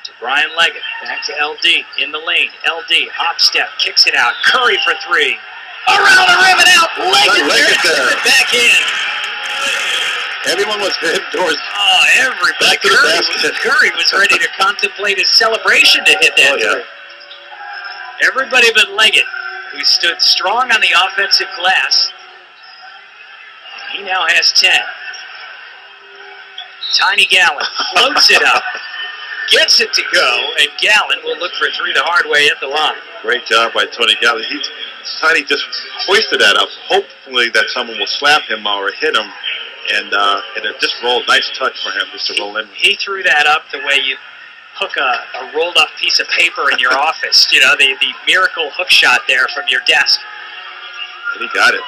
To Brian Leggett. Back to L.D. in the lane. L.D. hop step, kicks it out. Curry for three. Around the rim and out. Leggett there. Back in. Everyone was heading towards. Oh, everybody. Curry was ready to contemplate his celebration to hit that three. Everybody but Leggett, who stood strong on the offensive glass. He now has 10. Tiny Gallen floats it up, gets it to go, and Gallen will look for three the hard way at the line. Great job by Tony Gallen. Tiny just hoisted that up. Hopefully that someone will slap him or hit him, and it just rolled. Nice touch for him just to roll in. He threw that up the way you hook a rolled up piece of paper in your office. You know, the miracle hook shot there from your desk. And he got it.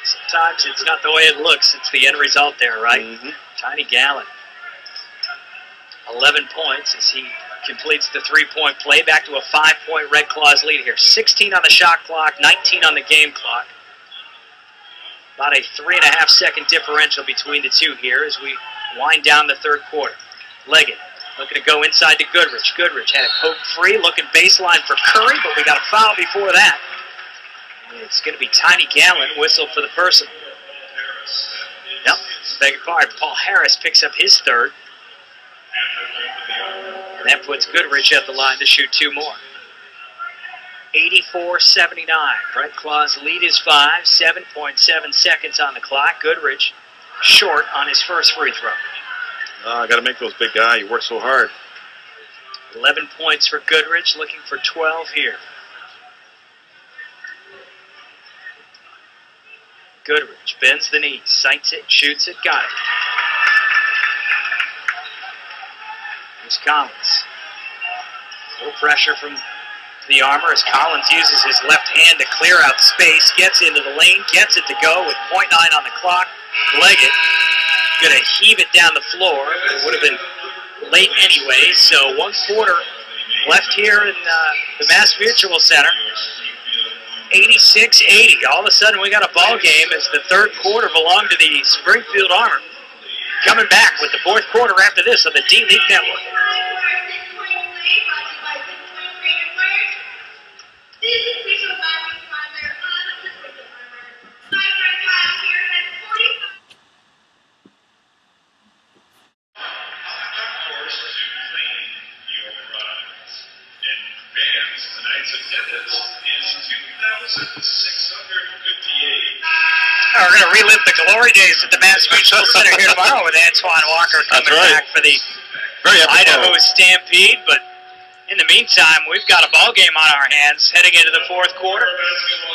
Sometimes it's not the way it looks, it's the end result there, right? Mm-hmm. Tiny Gallen. 11 points as he completes the three-point play. Back to a 5-point Red Claws lead here. 16 on the shot clock, 19 on the game clock. About a 3.5 second differential between the two here as we wind down the third quarter. Leggett looking to go inside to Goodrich. Goodrich had it poked free, looking baseline for Curry, but we got a foul before that. It's going to be Tiny Gallen, whistle for the personal. Yep, beg your pardon. Paul Harris picks up his third. And that puts Goodrich at the line to shoot two more. 84-79. Red Claws lead is 5, 7.7 seconds on the clock. Goodrich short on his first free throw. I got to make those big guys. You work so hard. 11 points for Goodrich, looking for 12 here. Goodrich bends the knee, sights it, shoots it, got it. Here's Collins. A little pressure from the Armor as Collins uses his left hand to clear out space, gets into the lane, gets it to go with 0.9 on the clock. Leggett going to heave it down the floor. It would have been late anyway, so 1 quarter left here in the Mass Mutual Center. 86-80. All of a sudden we got a ball game as the third quarter belonged to the Springfield Armor. Coming back with the fourth quarter after this on the D-League Network. We're going to relive the glory days at the Mass Mutual Center here tomorrow with Antoine Walker coming back for the Idaho Stampede. But in the meantime, we've got a ball game on our hands heading into the fourth quarter.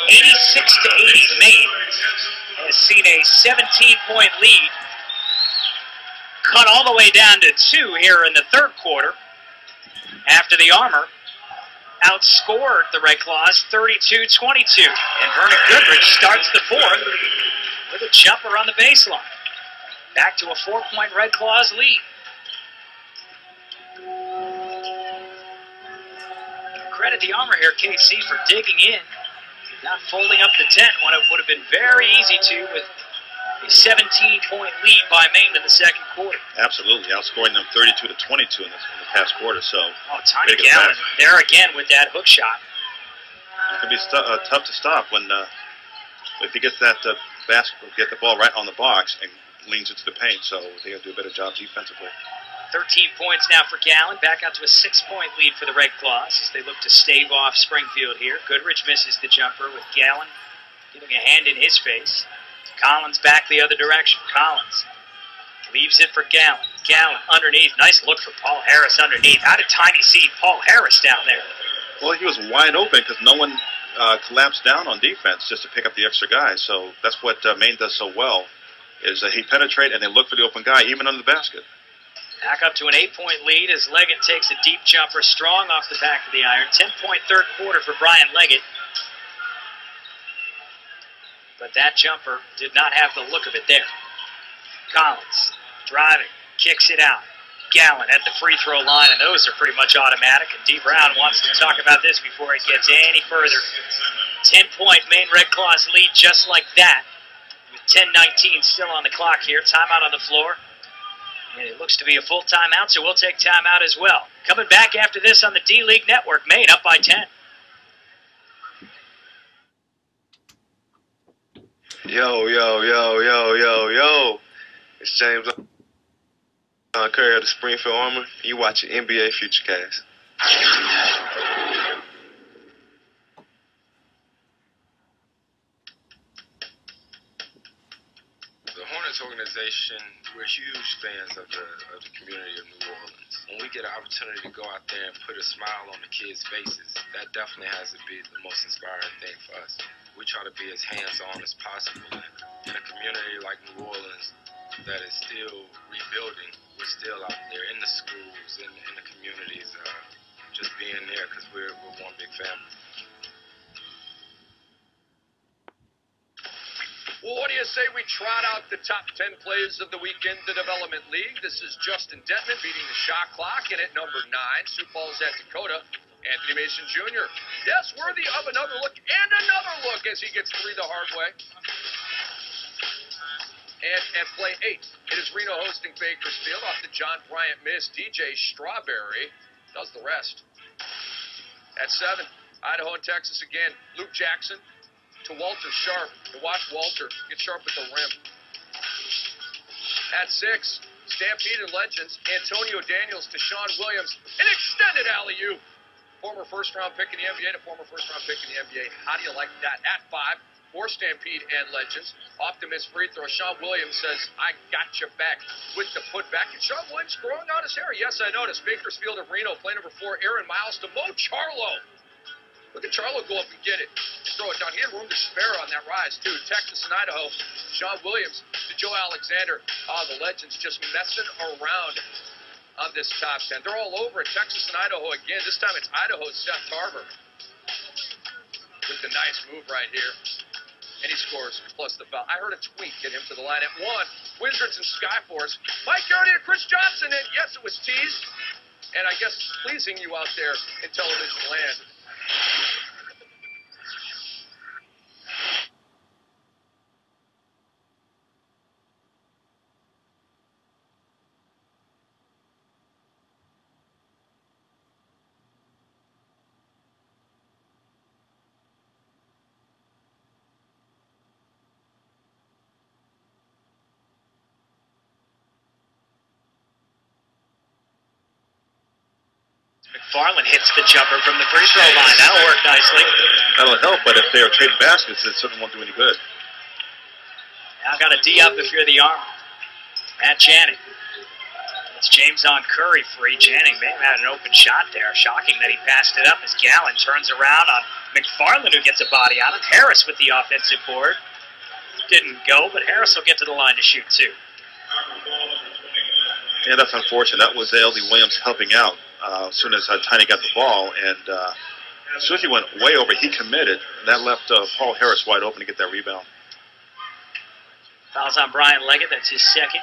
86-80. Maine has seen a 17-point lead cut all the way down to 2 here in the third quarter after the Armor outscored the Red Claws 32-22. And Vernon Goodrich starts the fourth with a jumper on the baseline. Back to a 4-point Red Claws lead. Credit the Armor here, KC, for digging in, not folding up the tent when it would have been very easy to with a 17-point lead by Maine in the second quarter. Absolutely, outscoring them 32-22 in the past quarter. So, Tiny Gallen there again with that hook shot. It could be tough to stop when if he gets that basketball, get the ball right on the box and leans into the paint. So they got to do a better job defensively. 13 points now for Gallen, back out to a 6-point lead for the Red Claws as they look to stave off Springfield here. Goodrich misses the jumper with Gallen getting a hand in his face. Collins back the other direction. Collins leaves it for Gallen. Gallen underneath. Nice look for Paul Harris underneath. How did Tiny see Paul Harris down there? Well, he was wide open because no one collapsed down on defense just to pick up the extra guy. So that's what Maine does so well, is he penetrate and they look for the open guy even under the basket. Back up to an 8-point lead as Leggett takes a deep jumper strong off the back of the iron. 10-point third quarter for Brian Leggett. But that jumper did not have the look of it there. Collins driving, kicks it out. Gallen at the free throw line, and those are pretty much automatic. And D. Brown wants to talk about this before it gets any further. 10-point Maine Red Claws lead just like that. With 10:19 still on the clock here. Timeout on the floor. And it looks to be a full timeout, so we'll take timeout as well. Coming back after this on the D-League Network. Maine up by 10. Yo, yo, yo, yo, yo, yo. It's James Curry of the Springfield Armor. You watching NBA Futurecast. The Hornets organization, we're huge fans of the community of New Orleans. When we get an opportunity to go out there and put a smile on the kids' faces, that definitely has to be the most inspiring thing for us. We try to be as hands-on as possible. In a community like New Orleans that is still rebuilding, we're still out there in the schools, in the communities, just being there because we're one big family. Well, what do you say we trot out the top 10 plays of the weekend, the Development League? This is Justin Detman beating the shot clock, and at number 9, Sioux Falls at Dakota, Anthony Mason Jr. Yes, worthy of another look and another look as he gets 3 the hard way. And at play 8, it is Reno hosting Bakersfield off the John Bryant miss. DJ Strawberry does the rest. At 7, Idaho and Texas again. Luke Jackson to Walter Sharp. To watch Walter get sharp at the rim. At 6, Stampede and Legends. Antonio Daniels to Sean Williams. An extended alley-oop. Former first-round pick in the NBA and a former first-round pick in the NBA. How do you like that? At 5, for Stampede and Legends. Optimist free throw. Sean Williams says, I got you back with the putback. And Sean Williams growing out his hair. Yes, I noticed. Bakersfield of Reno, play number 4, Aaron Miles to Mo Charlo. Look at Charlo go up and get it. Throw it down. He had room to spare on that rise, too. Texas and Idaho. Sean Williams to Joe Alexander. The Legends just messing around on this top 10. They're all over it. Texas and Idaho again. This time it's Idaho's Seth Tarver with the nice move right here. And he scores plus the foul. I heard a tweet get him to the line at 1. Wizards and Skyforce. Mike Garrity to Chris Johnson. And yes, it was teased. And I guess pleasing you out there in television land. McFarland hits the jumper from the free throw line. That'll work nicely. That'll help, but if they are trading baskets, it certainly won't do any good. Now got a D up if you're the Armor. Matt Channing. It's James on Curry free. Channing may have had an open shot there. Shocking that he passed it up as Gallen turns around on McFarland, who gets a body on him. Harris with the offensive board. Didn't go, but Harris will get to the line to shoot too. Yeah, that's unfortunate. That was L.D. Williams helping out as soon as Tiny got the ball. And as soon as he went way over, he committed. And that left Paul Harris wide open to get that rebound. Fouls on Brian Leggett. That's his second.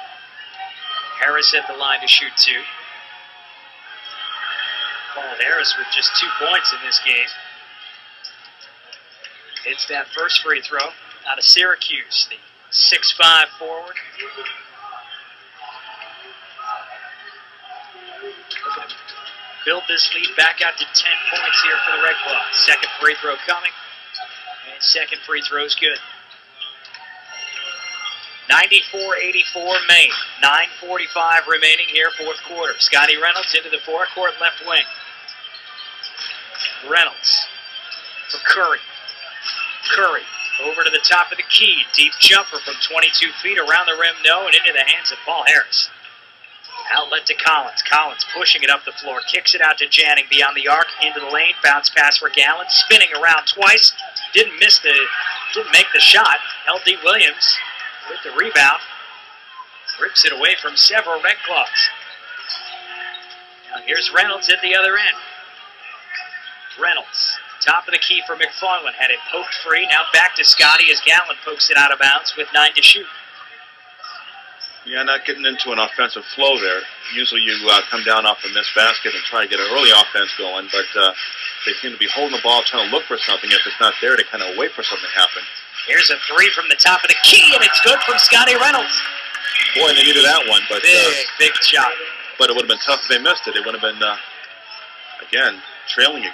Harris at the line to shoot 2. Paul Harris with just 2 points in this game. Hits that first free throw out of Syracuse, the 6'5" forward. Build this lead back out to 10 points here for the Red Claws. Second free throw coming, and second free throw's good. 94-84 Maine. 9:45 remaining here, fourth quarter. Scotty Reynolds into the forecourt left wing. Reynolds for Curry. Curry over to the top of the key. Deep jumper from 22 feet around the rim, no, and into the hands of Paul Harris. Outlet to Collins. Collins pushing it up the floor. Kicks it out to Janning beyond the arc into the lane. Bounce pass for Gallen. Spinning around twice. Didn't make the shot. L.D. Williams with the rebound. Rips it away from several Red Claws. Now here's Reynolds at the other end. Reynolds. Top of the key for McFarland. Had it poked free. Now back to Scotty as Gallen pokes it out of bounds with 9 to shoot. Yeah, not getting into an offensive flow there. Usually you come down off a missed basket and try to get an early offense going, but they seem to be holding the ball, trying to look for something. If it's not there, they kind of wait for something to happen. Here's a 3 from the top of the key, and it's good from Scotty Reynolds. Boy, they needed that one, but big shot. But it would have been tough if they missed it. It would have been again trailing it.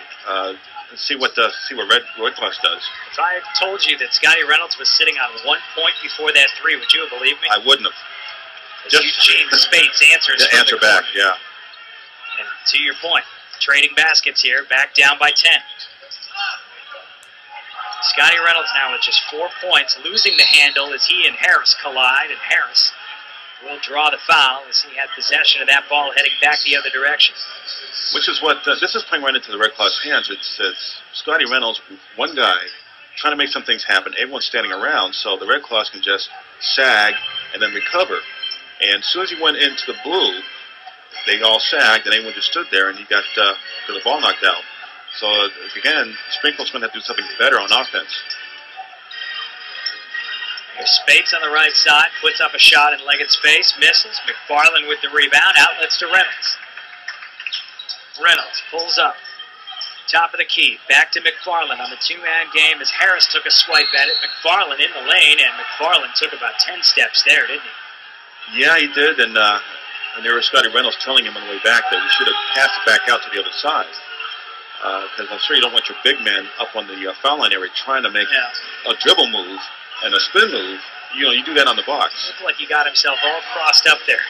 See what Red Claws does. If I had told you that Scotty Reynolds was sitting on 1 point before that 3, would you have believed me? I wouldn't have. Eugene Spates answers. The answer back, yeah. And to your point, trading baskets here, back down by 10. Scotty Reynolds now with just 4 points, losing the handle as he and Harris collide, and Harris will draw the foul as he had possession of that ball heading back the other direction. Which is what, this is playing right into the Red Claws' hands. It's Scotty Reynolds, one guy, trying to make some things happen. Everyone's standing around, so the Red Claws can just sag and then recover. And as soon as he went into the blue, they all sagged, and everyone just stood there, and he got the ball knocked out. So, again, Springfield's going to have to do something better on offense. Here's Spates on the right side, puts up a shot in Leggett's face, misses. McFarland with the rebound, outlets to Reynolds. Reynolds pulls up, top of the key, back to McFarland on the 2-man game as Harris took a swipe at it. McFarland in the lane, and McFarland took about 10 steps there, didn't he? Yeah, he did, and there was Scotty Reynolds telling him on the way back that he should have passed it back out to the other side. Because I'm sure you don't want your big man up on the foul line area trying to make a dribble move and a spin move. You know, you do that on the box. Looked like he got himself all crossed up there.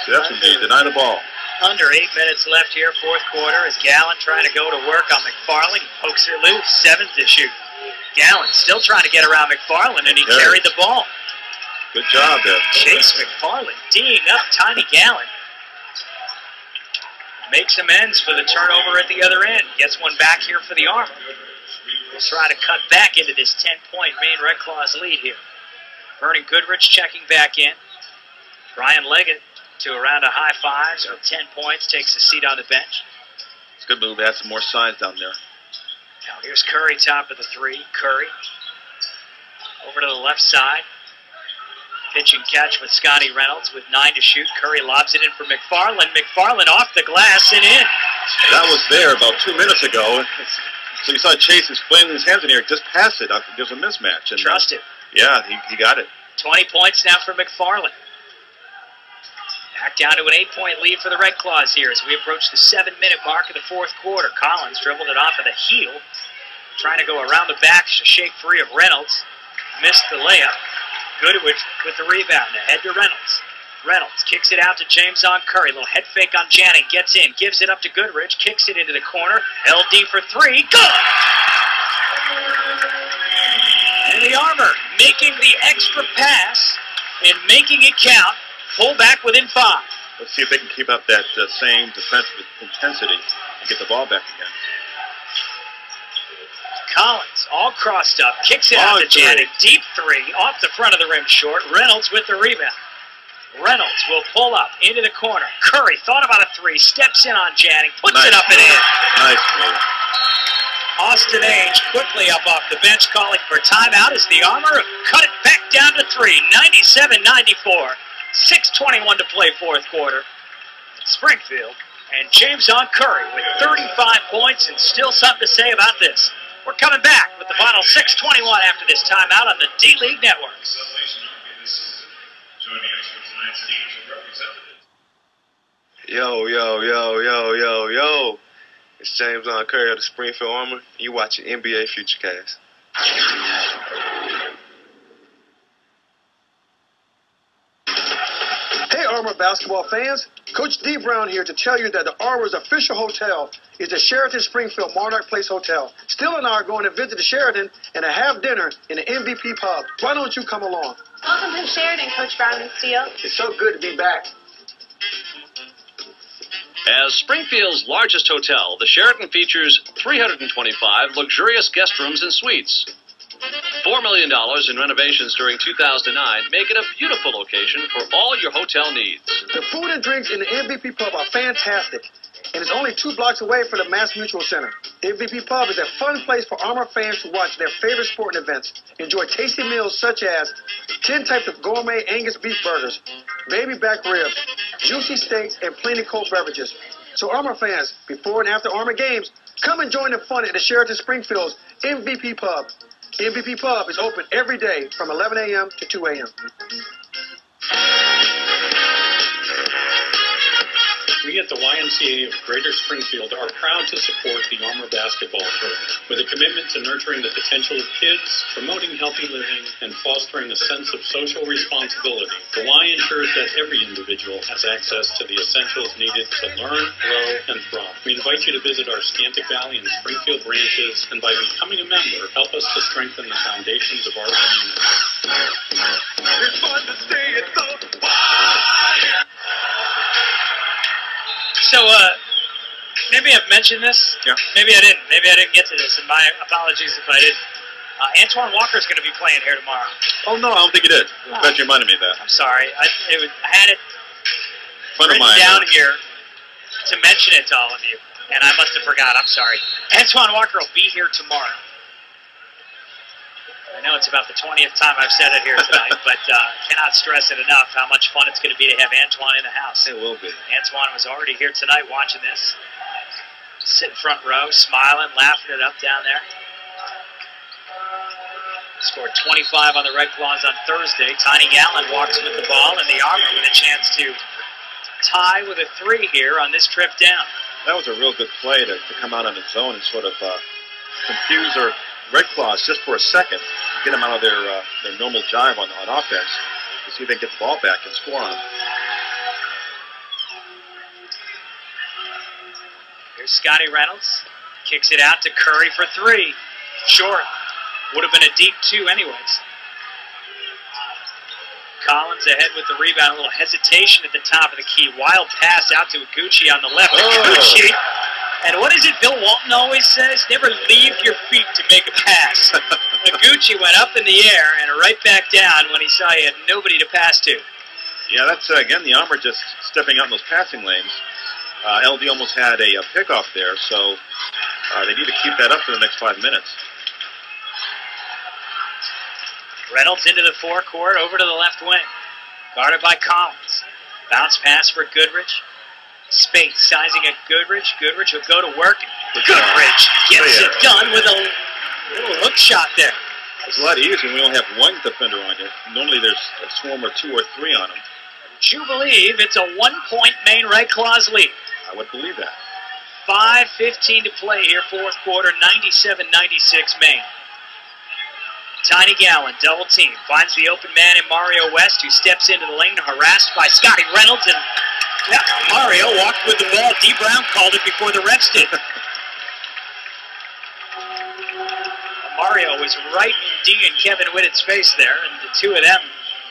So that's when they deny the ball. Under 8 minutes left here, fourth quarter, as Gallen trying to go to work on McFarland. He pokes her loose, 7 to shoot. Gallen still trying to get around McFarland, and he carried the ball. Good job there. Chase McFarland dinging up Tiny Gallen. Makes amends for the turnover at the other end. Gets one back here for the Armor. We'll try to cut back into this 10-point Maine Red Claws lead here. Vernon Goodrich checking back in. Brian Leggett to around a high 5s or 10 points, takes a seat on the bench. It's a good move. Add some more size down there. Now here's Curry, top of the 3. Curry over to the left side. Pitch and catch with Scotty Reynolds with 9 to shoot. Curry lobs it in for McFarland. McFarland off the glass and in. That was there about 2 minutes ago. So you saw Chase flailing his hands in here. Just pass it. There's a mismatch. And, trust it. Yeah, he got it. 20 points now for McFarland. Back down to an 8-point lead for the Red Claws here as we approach the 7-minute mark of the fourth quarter. Collins dribbled it off of the heel. Trying to go around the back to shake free of Reynolds. Missed the layup. Goodrich with the rebound. Ahead to Reynolds. Reynolds kicks it out to James on Curry. Little head fake on Janning. Gets in. Gives it up to Goodrich. Kicks it into the corner. LD for 3. Good! And the Armor making the extra pass and making it count. Pull back within 5. Let's see if they can keep up that same defensive intensity and get the ball back again. Collins, all crossed up, kicks it out to Janning. Deep three, off the front of the rim short. Reynolds with the rebound. Reynolds will pull up into the corner. Curry thought about a three, steps in on Janning, puts it up and in. Nice move. Austin Age quickly up off the bench, calling for timeout as the Armor cut it back down to 3, 97-94. 6:21 to play fourth quarter. Springfield and James on Curry with 35 points and still something to say about this. We're coming back with the final 6:21 after this timeout on the D-League Network. Yo, yo, yo, yo, yo, yo. It's James on Curry of the Springfield Armor. You watching NBA Futurecast. Hey, Armor basketball fans. Coach D. Brown here to tell you that the Armor's official hotel is the Sheraton Springfield Monarch Place Hotel. Still and I are going to visit the Sheraton and have dinner in the MVP pub. Why don't you come along? Welcome to Sheridan, Coach Brown and Steele. It's so good to be back. As Springfield's largest hotel, the Sheraton features 325 luxurious guest rooms and suites. $4 million in renovations during 2009 make it a beautiful location for all your hotel needs. The food and drinks in the MVP pub are fantastic, and it's only 2 blocks away from the Mass Mutual Center. MVP Pub is a fun place for Armor fans to watch their favorite sporting events. Enjoy tasty meals such as 10 types of gourmet Angus beef burgers, baby back ribs, juicy steaks, and plenty cold beverages. So Armor fans, before and after Armor games, come and join the fun at the Sheraton Springfield's MVP Pub. MVP Pub is open every day from 11 a.m. to 2 a.m. We at the YMCA of Greater Springfield are proud to support the Armor basketball program with a commitment to nurturing the potential of kids, promoting healthy living, and fostering a sense of social responsibility. The Y ensures that every individual has access to the essentials needed to learn, grow, and thrive. We invite you to visit our Scantic Valley and Springfield branches, and by becoming a member, help us to strengthen the foundations of our community. It's fun to stay at the fire. So, maybe I've mentioned this. Yeah. Maybe I didn't. Maybe I didn't get to this, and my apologies if I did. Antoine Walker's going to be playing here tomorrow. Oh, no, I don't think you did. I'm glad you reminded me of that. I'm sorry. I had it Friend of written mine, down here to mention it to all of you, and I must have forgot. I'm sorry. Antoine Walker will be here tomorrow. I know it's about the 20th time I've said it here tonight, but cannot stress it enough how much fun it's going to be to have Antoine in the house. It will be. Antoine was already here tonight watching this. Sitting front row, smiling, laughing it up down there. Scored 25 on the Red Claws on Thursday. Tiny Gallen walks with the ball, and the Armor with a chance to tie with a 3 here on this trip down. That was a real good play to come out on the zone and sort of confuse their Red Claws just for a second, get them out of their normal jive on offense to see if they can get the ball back and score on them. Here's Scotty Reynolds. Kicks it out to Curry for 3. Short. Would have been a deep 2 anyways. Collins ahead with the rebound. A little hesitation at the top of the key. Wild pass out to Iguchi on the left. Iguchi. And what is it Bill Walton always says? Never leave your feet to make a pass. Iguchi went up in the air and right back down when he saw he had nobody to pass to. Yeah, that's, again, the Armor just stepping out in those passing lanes. LD almost had a pickoff there, so they need to keep that up for the next 5 minutes. Reynolds into the forecourt, over to the left wing. Guarded by Collins. Bounce pass for Goodrich. Space sizing at Goodrich. Goodrich will go to work. Goodrich gets it done with a little hook shot there. It's a lot easier when we only have one defender on you. Normally there's a swarm of 2 or 3 on them. Would you believe it's a 1-point Maine Red Claws lead? I would believe that. 5:15 to play here, fourth quarter, 97-96 Maine. Tiny Gallen, double team, finds the open man in Mario West, who steps into the lane, harassed by Scotty Reynolds, and yeah, Mario walked with the ball. D. Brown called it before the refs did. Mario was right in D and Kevin Whittett's face there, and the two of them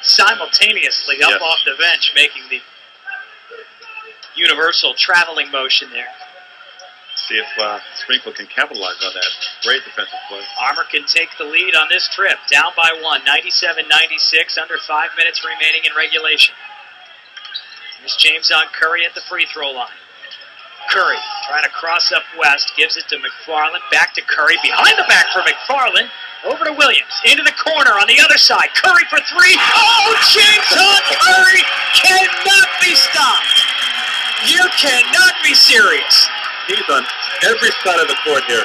simultaneously up off the bench, making the universal traveling motion there. See if Springfield can capitalize on that. Great defensive play. Armour can take the lead on this trip. Down by 1, 97-96, under 5 minutes remaining in regulation. Here's James on Curry at the free throw line. Curry trying to cross up West, gives it to McFarland, back to Curry, behind the back for McFarland, over to Williams, into the corner on the other side. Curry for 3. Oh, James on Curry cannot be stopped. You cannot be serious. He's on every side of the court here,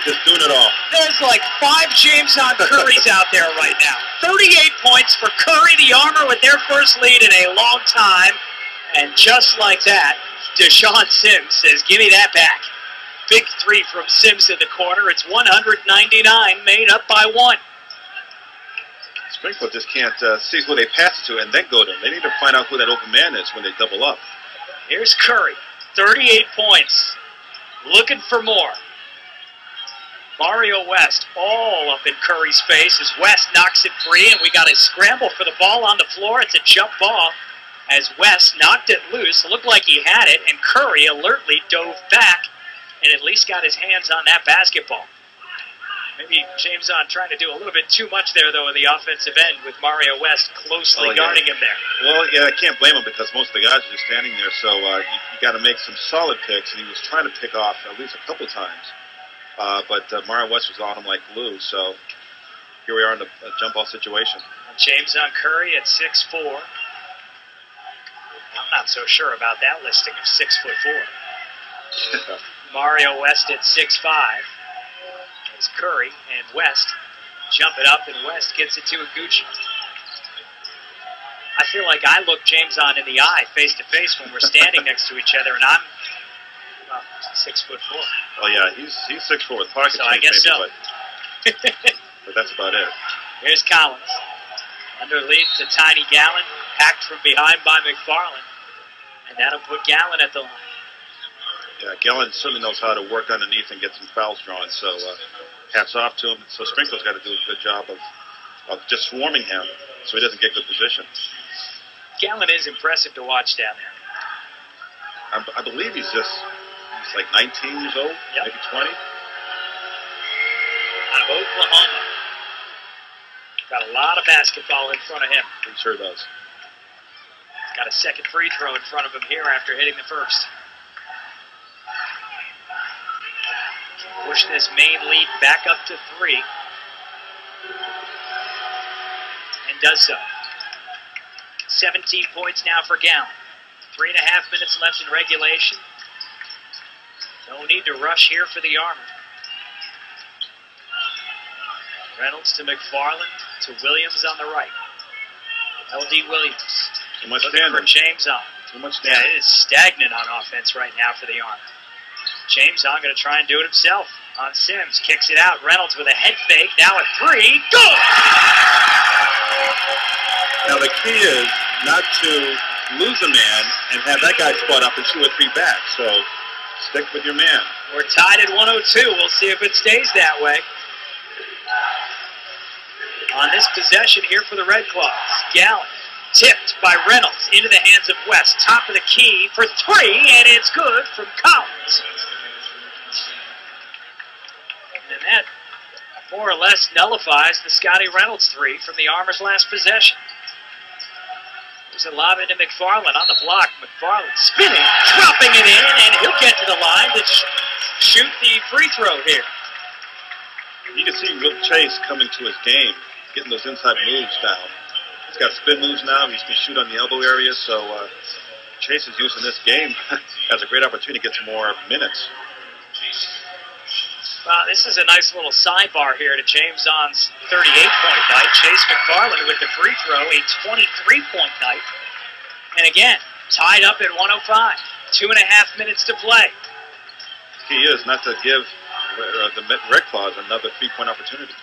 just doing it all. There's like 5 James on Currys out there right now. 38 points for Curry, the Armour with their first lead in a long time. And just like that, Deshaun Sims says, give me that back. Big 3 from Sims in the corner. It's 199, Maine up by 1. Springfield just can't see who they pass it to and then go to them. They need to find out who that open man is when they double up. Here's Curry, 38 points. Looking for more. Mario West all up in Curry's face as West knocks it free, and we got a scramble for the ball on the floor. It's a jump ball as West knocked it loose. Looked like he had it, and Curry alertly dove back and at least got his hands on that basketball. Maybe James on trying to do a little bit too much there, though, in the offensive end with Mario West closely guarding him there. Well, yeah, I can't blame him because most of the guys are just standing there, so you got to make some solid picks, and he was trying to pick off at least a couple times. But Mario West was on him like glue, so here we are in a jump ball situation. James on Curry at 6'4". I'm not so sure about that listing of 6'4". Mario West at 6'5". As Curry and West jump it up, and West gets it to Iguchi. I feel like I look James on in the eye face to face when we're standing next to each other, and I'm 6'4". Oh yeah, he's 6'4" with pocket so change, I guess maybe, so. but that's about it. Here's Collins. Underlead to Tiny Gallon, hacked from behind by McFarland, and that'll put Gallon at the line. Yeah, Gallon certainly knows how to work underneath and get some fouls drawn, so hats off to him. So Springfield's got to do a good job of just swarming him so he doesn't get good position. Gallon is impressive to watch down there. I believe he's like 19 years old, maybe 20. Out of Oklahoma. Got a lot of basketball in front of him. He sure does. Got a second free throw in front of him here after hitting the first. Push this Maine lead back up to 3. And does so. 17 points now for Gallon. 3.5 minutes left in regulation. No need to rush here for the Armour. Reynolds to McFarland to Williams on the right. L.D. Williams. Too much looking standing. for James on. Too much Yeah, standing. it is stagnant on offense right now for the Armour. James on going to try and do it himself. On Sims, kicks it out. Reynolds with a head fake. Now a 3. Go! Now the key is not to lose a man and have that guy spot up and 2 or 3 back. So stick with your man. We're tied at 102. We'll see if it stays that way. On this possession here for the Red Claws, Gallon tipped by Reynolds into the hands of West. Top of the key for 3, and it's good from Collins. And that more or less nullifies the Scotty Reynolds 3 from the Armour's last possession. There's a lob into McFarland on the block. McFarland spinning, dropping it in, and he'll get to the line to shoot the free throw here. You can see Will Chase coming to his game, getting those inside moves down. He's got spin moves now. He can shoot on the elbow area, so Chase is using this game as a great opportunity to get some more minutes. This is a nice little sidebar here to James On's 38-point night. Chase McFarland with the free throw, a 23-point night. And again, tied up at 105. 2.5 minutes to play. The key is not to give the Red Claws another 3-point opportunity.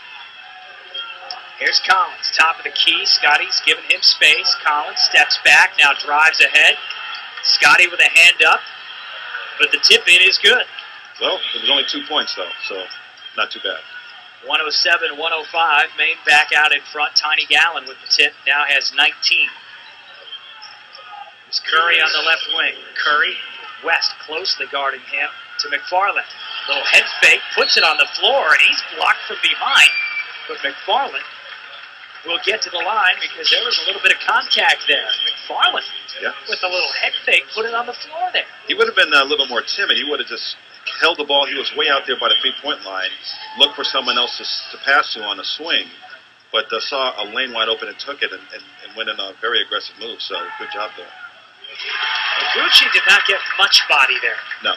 Here's Collins, top of the key. Scotty's giving him space. Collins steps back, now drives ahead. Scotty with a hand up, but the tip-in is good. Well, it was only 2 points, though, so not too bad. 107-105, Maine back out in front. Tiny Gallon with the tip, now has 19. There's Curry on the left wing. Curry, West closely guarding him. to McFarland. Little head fake, puts it on the floor, and he's blocked from behind. But McFarland will get to the line because there was a little bit of contact there. McFarland, with a little head fake, put it on the floor there. He would have been a little more timid. He would have just held the ball. He was way out there by the 3-point line. Looked for someone else to pass to on a swing. But saw a lane wide open and took it and went in a very aggressive move. So good job there. Gucci did not get much body there. No.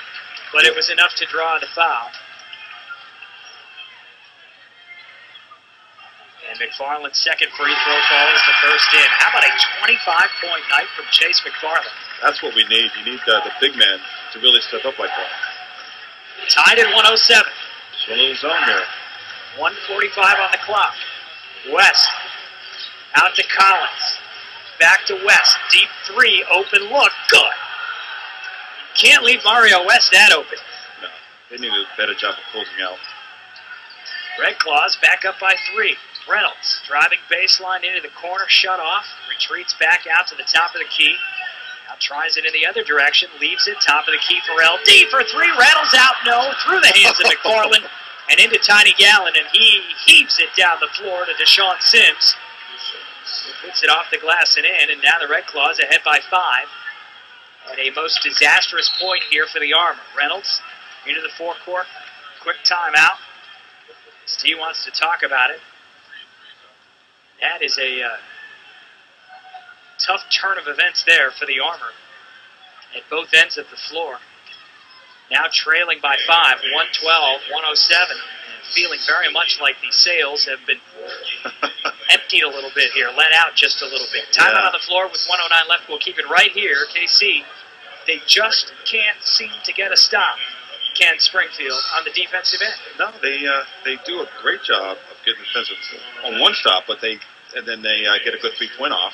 But it was enough to draw the foul. And McFarland's second free throw falls the first in. How about a 25-point night from Chase McFarland? That's what we need. You need the big man to really step up like that. Tied at 107. So a little zone here. 1:45 on the clock. West out to Collins. Back to West. Deep three. Open look. Good. Can't leave Mario West that open. No. They need a better job of closing out. Red Claws back up by 3. Reynolds driving baseline into the corner. Shut off. Retreats back out to the top of the key. Now tries it in the other direction. Leaves it. Top of the key for LD for 3. Rattles out. No. Through the hands of McFarland. And into Tiny Gallon, and he heaves it down the floor to Deshaun Sims. He puts it off the glass and in, and now the Red Claws ahead by 5. At a most disastrous point here for the Armor. Reynolds into the forecourt. Quick timeout. Steve wants to talk about it. That is a tough turn of events there for the Armor at both ends of the floor. Now trailing by 5, 112-107, and feeling very much like the sails have been emptied a little bit here, let out just a little bit. Timeout on the floor with 1:09 left. We'll keep it right here. KC, they just can't seem to get a stop. Can Springfield on the defensive end? No, they do a great job of getting defensive on one stop, but then they get a good 3-point off.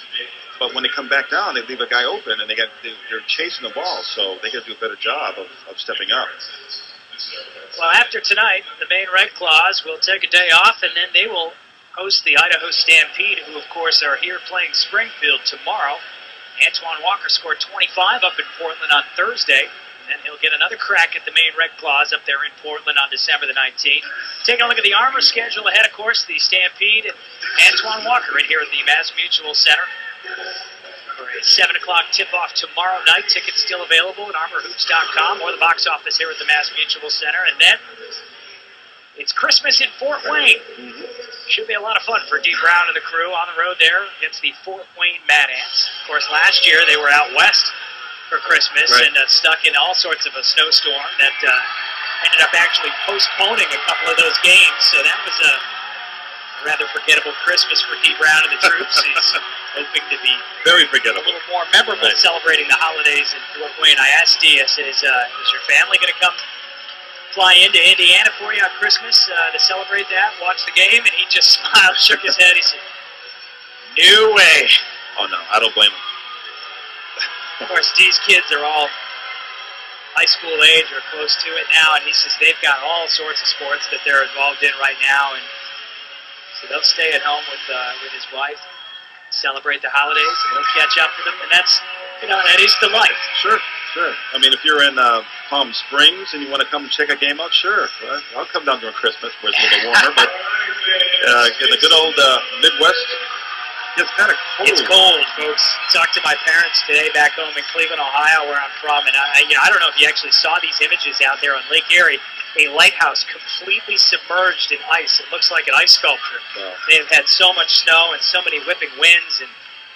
But when they come back down, they leave a guy open, and they're chasing the ball, so they got to do a better job of stepping up. Well, after tonight, the Maine Red Claws will take a day off, and then they will host the Idaho Stampede, who, of course, are here playing Springfield tomorrow. Antoine Walker scored 25 up in Portland on Thursday, and then he'll get another crack at the Maine Red Claws up there in Portland on December the 19th. Taking a look at the Armor schedule ahead, of course, the Stampede and Antoine Walker in here at the Mass Mutual Center for a 7 o'clock tip-off tomorrow night. Tickets still available at armorhoops.com or the box office here at the Mass Mutual Center. And then it's Christmas in Fort Wayne. Should be a lot of fun for D. Brown and the crew on the road there against the Fort Wayne Mad Ants. Of course, last year they were out west for Christmas and stuck in all sorts of a snowstorm that ended up actually postponing a couple of those games. So that was a rather forgettable Christmas for D. Brown and the troops. He's hoping to be very forgettable, a little more memorable celebrating the holidays in Fort Wayne. I asked D, I said, is your family going to come fly into Indiana for you on Christmas to celebrate that, watch the game? And he just smiled, shook his head. He said, no way. Oh, no, I don't blame him. Of course, D's kids are all high school age or close to it now, and he says they've got all sorts of sports that they're involved in right now, and so they'll stay at home with his wife, celebrate the holidays, and he'll catch up with them, and that's, that is the life. Sure. I mean, if you're in Palm Springs and you want to come check a game out, sure. I'll come down during Christmas where it's a little warmer, but in the good old Midwest, it's kind of cold. It's cold, folks. Talked to my parents today back home in Cleveland, Ohio, where I'm from, and I don't know if you actually saw these images out there on Lake Erie. A lighthouse completely submerged in ice. It looks like an ice sculpture. Wow. They have had so much snow and so many whipping winds and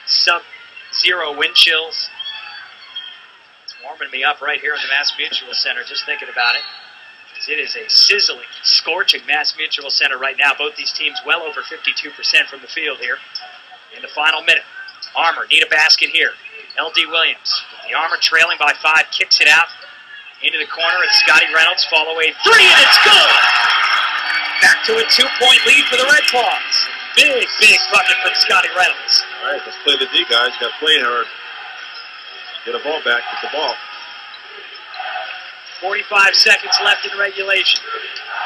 sub-zero wind chills. It's warming me up right here in the Mass Mutual Center just thinking about it. It is a sizzling, scorching Mass Mutual Center right now. Both these teams well over 52% from the field here. In the final minute, Armor need a basket here. LD Williams, the Armor trailing by 5, kicks it out into the corner. It's Scotty Reynolds, fall away 3, and it's good! Back to a 2-point lead for the Red Claws. Big bucket from Scotty Reynolds. All right, let's play the D, guys. Got to play hard. Get a ball back. Get the ball. 45 seconds left in regulation.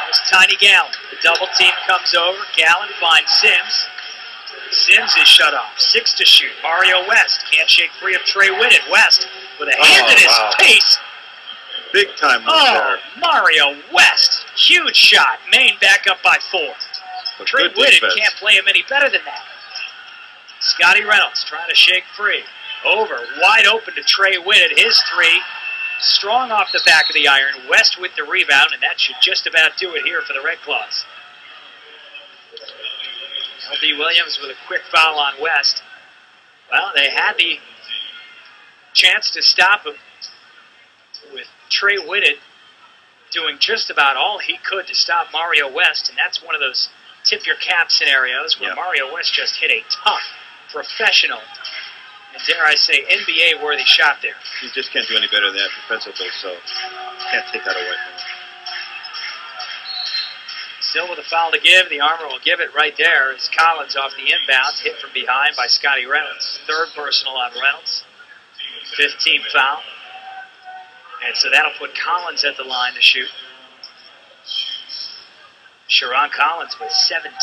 There's Tiny Gallon. The double team comes over. Gallon finds Sims. Sims is shut off. 6 to shoot. Mario West can't shake free of Trey Whitted. West with a hand in his face. big time move there. Mario West. Huge shot. Maine back up by 4. But Trey good Whitted defense. can't play him any better than that. Scotty Reynolds trying to shake free. Over. Wide open to Trey Whitted. His 3. Strong off the back of the iron. West with the rebound, and that should just about do it here for the Red Claws. L.D. Williams with a quick foul on West. Well, they had the chance to stop him with Trey Whitted doing just about all he could to stop Mario West, and that's one of those tip your cap scenarios where Mario West just hit a tough, professional, and dare I say, NBA-worthy shot there. You just can't do any better than that defensively, so can't take that away from him. Still with a foul to give. The Armor will give it right there as Collins off the inbounds, hit from behind by Scotty Reynolds. 3rd personal on Reynolds. 15th foul. And so that'll put Collins at the line to shoot. Sharon Collins with 17.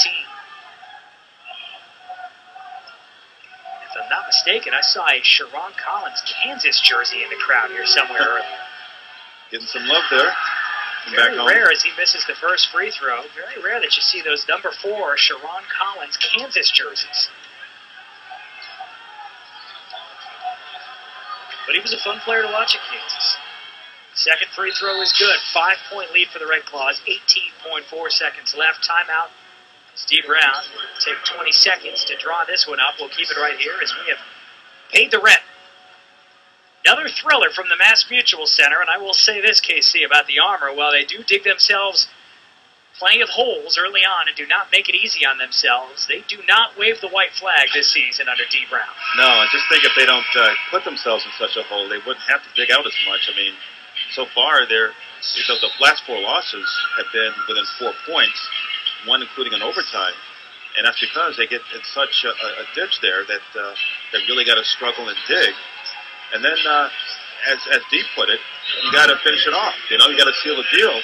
If I'm not mistaken, I saw a Sharon Collins Kansas jersey in the crowd here somewhere earlier. Getting some love there. Very rare as he misses the first free throw. Very rare that you see those number 4 Sharon Collins Kansas jerseys. But he was a fun player to watch at Kansas. Second free throw is good. 5-point lead for the Red Claws. 18.4 seconds left. Timeout. Steve Brown take 20 seconds to draw this one up. We'll keep it right here as we have paid the rent. Another thriller from the Mass Mutual Center, and I will say this, KC, about the Armor. While they do dig themselves plenty of holes early on and do not make it easy on themselves, they do not wave the white flag this season under D. Brown. No, and just think if they don't put themselves in such a hole, they wouldn't have to dig out as much. I mean, so far, the last 4 losses have been within 4 points, one including an overtime. And that's because they get in such a ditch there that they really got to struggle and dig. And then, as Dee put it, you got to finish it off. You know, you got to seal the deal.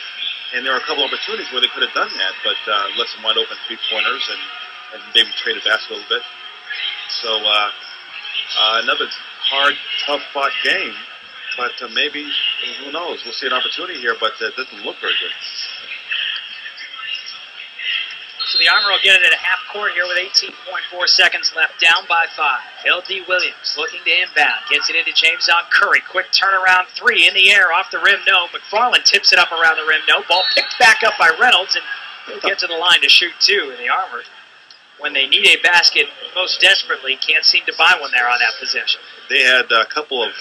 And there are a couple opportunities where they could have done that, but let some wide open 3-pointers and maybe traded basket a little bit. So another hard, tough fought game. But maybe, who knows? We'll see an opportunity here, but it doesn't look very good. So the Armor will get it at a half court here with 18.4 seconds left, down by 5. L.D. Williams looking to inbound, gets it into James on Curry. Quick turnaround 3 in the air, off the rim, no. McFarland tips it up around the rim, no. Ball picked back up by Reynolds, and he'll get to the line to shoot 2. And the Armor, when they need a basket most desperately, can't seem to buy one there on that possession. They had a couple of,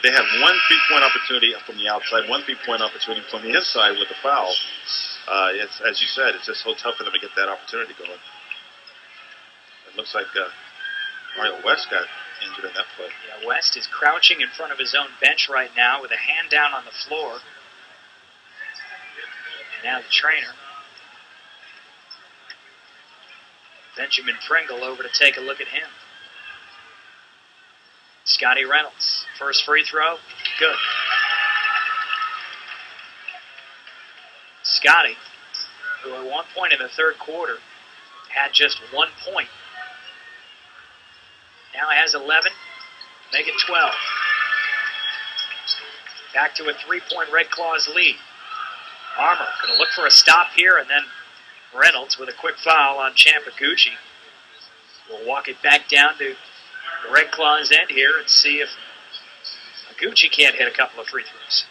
they had one 3-point opportunity from the outside, one 3-point opportunity from the inside with the foul. It's, as you said, it's just so tough for them to get that opportunity going. It looks like Mario West got injured in that play. Yeah, West is crouching in front of his own bench right now with a hand down on the floor. And now the trainer, Benjamin Pringle, over to take a look at him. Scotty Reynolds, first free throw, good. Scotty, who at one point in the third quarter had just 1 point, now has 11, make it 12. Back to a 3-point Red Claws lead. Armor going to look for a stop here, and then Reynolds with a quick foul on Champaguchi. We'll walk it back down to the Red Claws end here and see if Gucci can't hit a couple of free throws.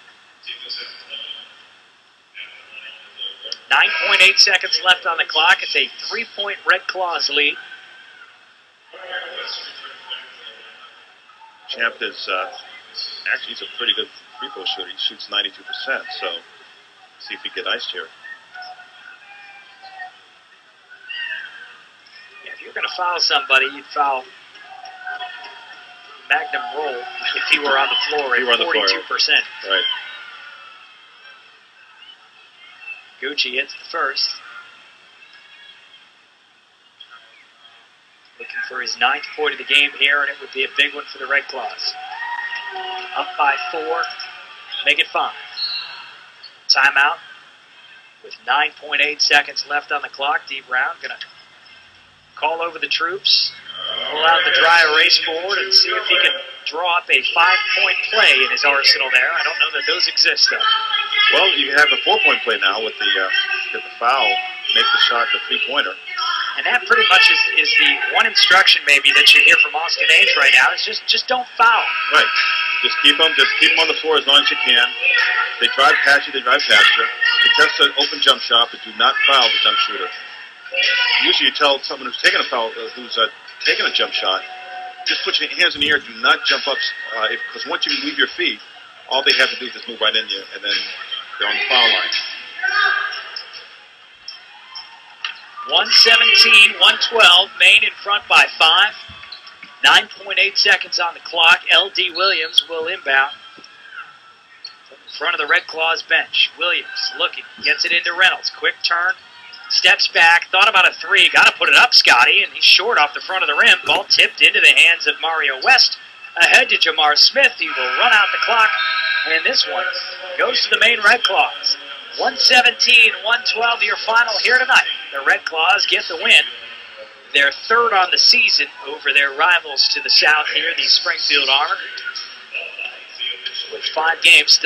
9.8 seconds left on the clock. It's a 3-point Red Claws lead. Champ is, actually, he's a pretty good free throw shooter. He shoots 92%, so see if he can get iced here. Yeah, if you're going to foul somebody, you'd foul Magnum Roll if he were on the floor at 42%. Right. Gucci hits the first. Looking for his 9th point of the game here, and it would be a big one for the Red Claws. Up by 4, make it 5. Timeout with 9.8 seconds left on the clock. D. Brown going to call over the troops, pull out the dry erase board, and see if he can draw up a 5-point play in his arsenal there. I don't know that those exist, though. Well, you have a 4-point play now with the foul, make the shot, the 3-pointer. And that pretty much is the one instruction maybe that you hear from Austin Ames right now is just don't foul. Right. Just keep them on the floor as long as you can. They drive past you, they drive past you. Contest an open jump shot, but do not foul the jump shooter. Usually you tell someone who's taking a foul, who's taking a jump shot, just put your hands in the air, do not jump up, because once you leave your feet, all they have to do is just move right in you, and then they're on the foul line. 117-112, Maine in front by 5. 9.8 seconds on the clock. L.D. Williams will inbound. In front of the Red Claws bench. Williams looking, gets it into Reynolds. Quick turn, steps back, thought about a 3. Got to put it up, Scotty, and he's short off the front of the rim. Ball tipped into the hands of Mario West. Ahead to Jamar Smith. He will run out the clock, and this one goes to the Maine Red Claws. 117-112, your final here tonight. The Red Claws get the win. They're third on the season over their rivals to the south here, the Springfield Armor, with 5 games still.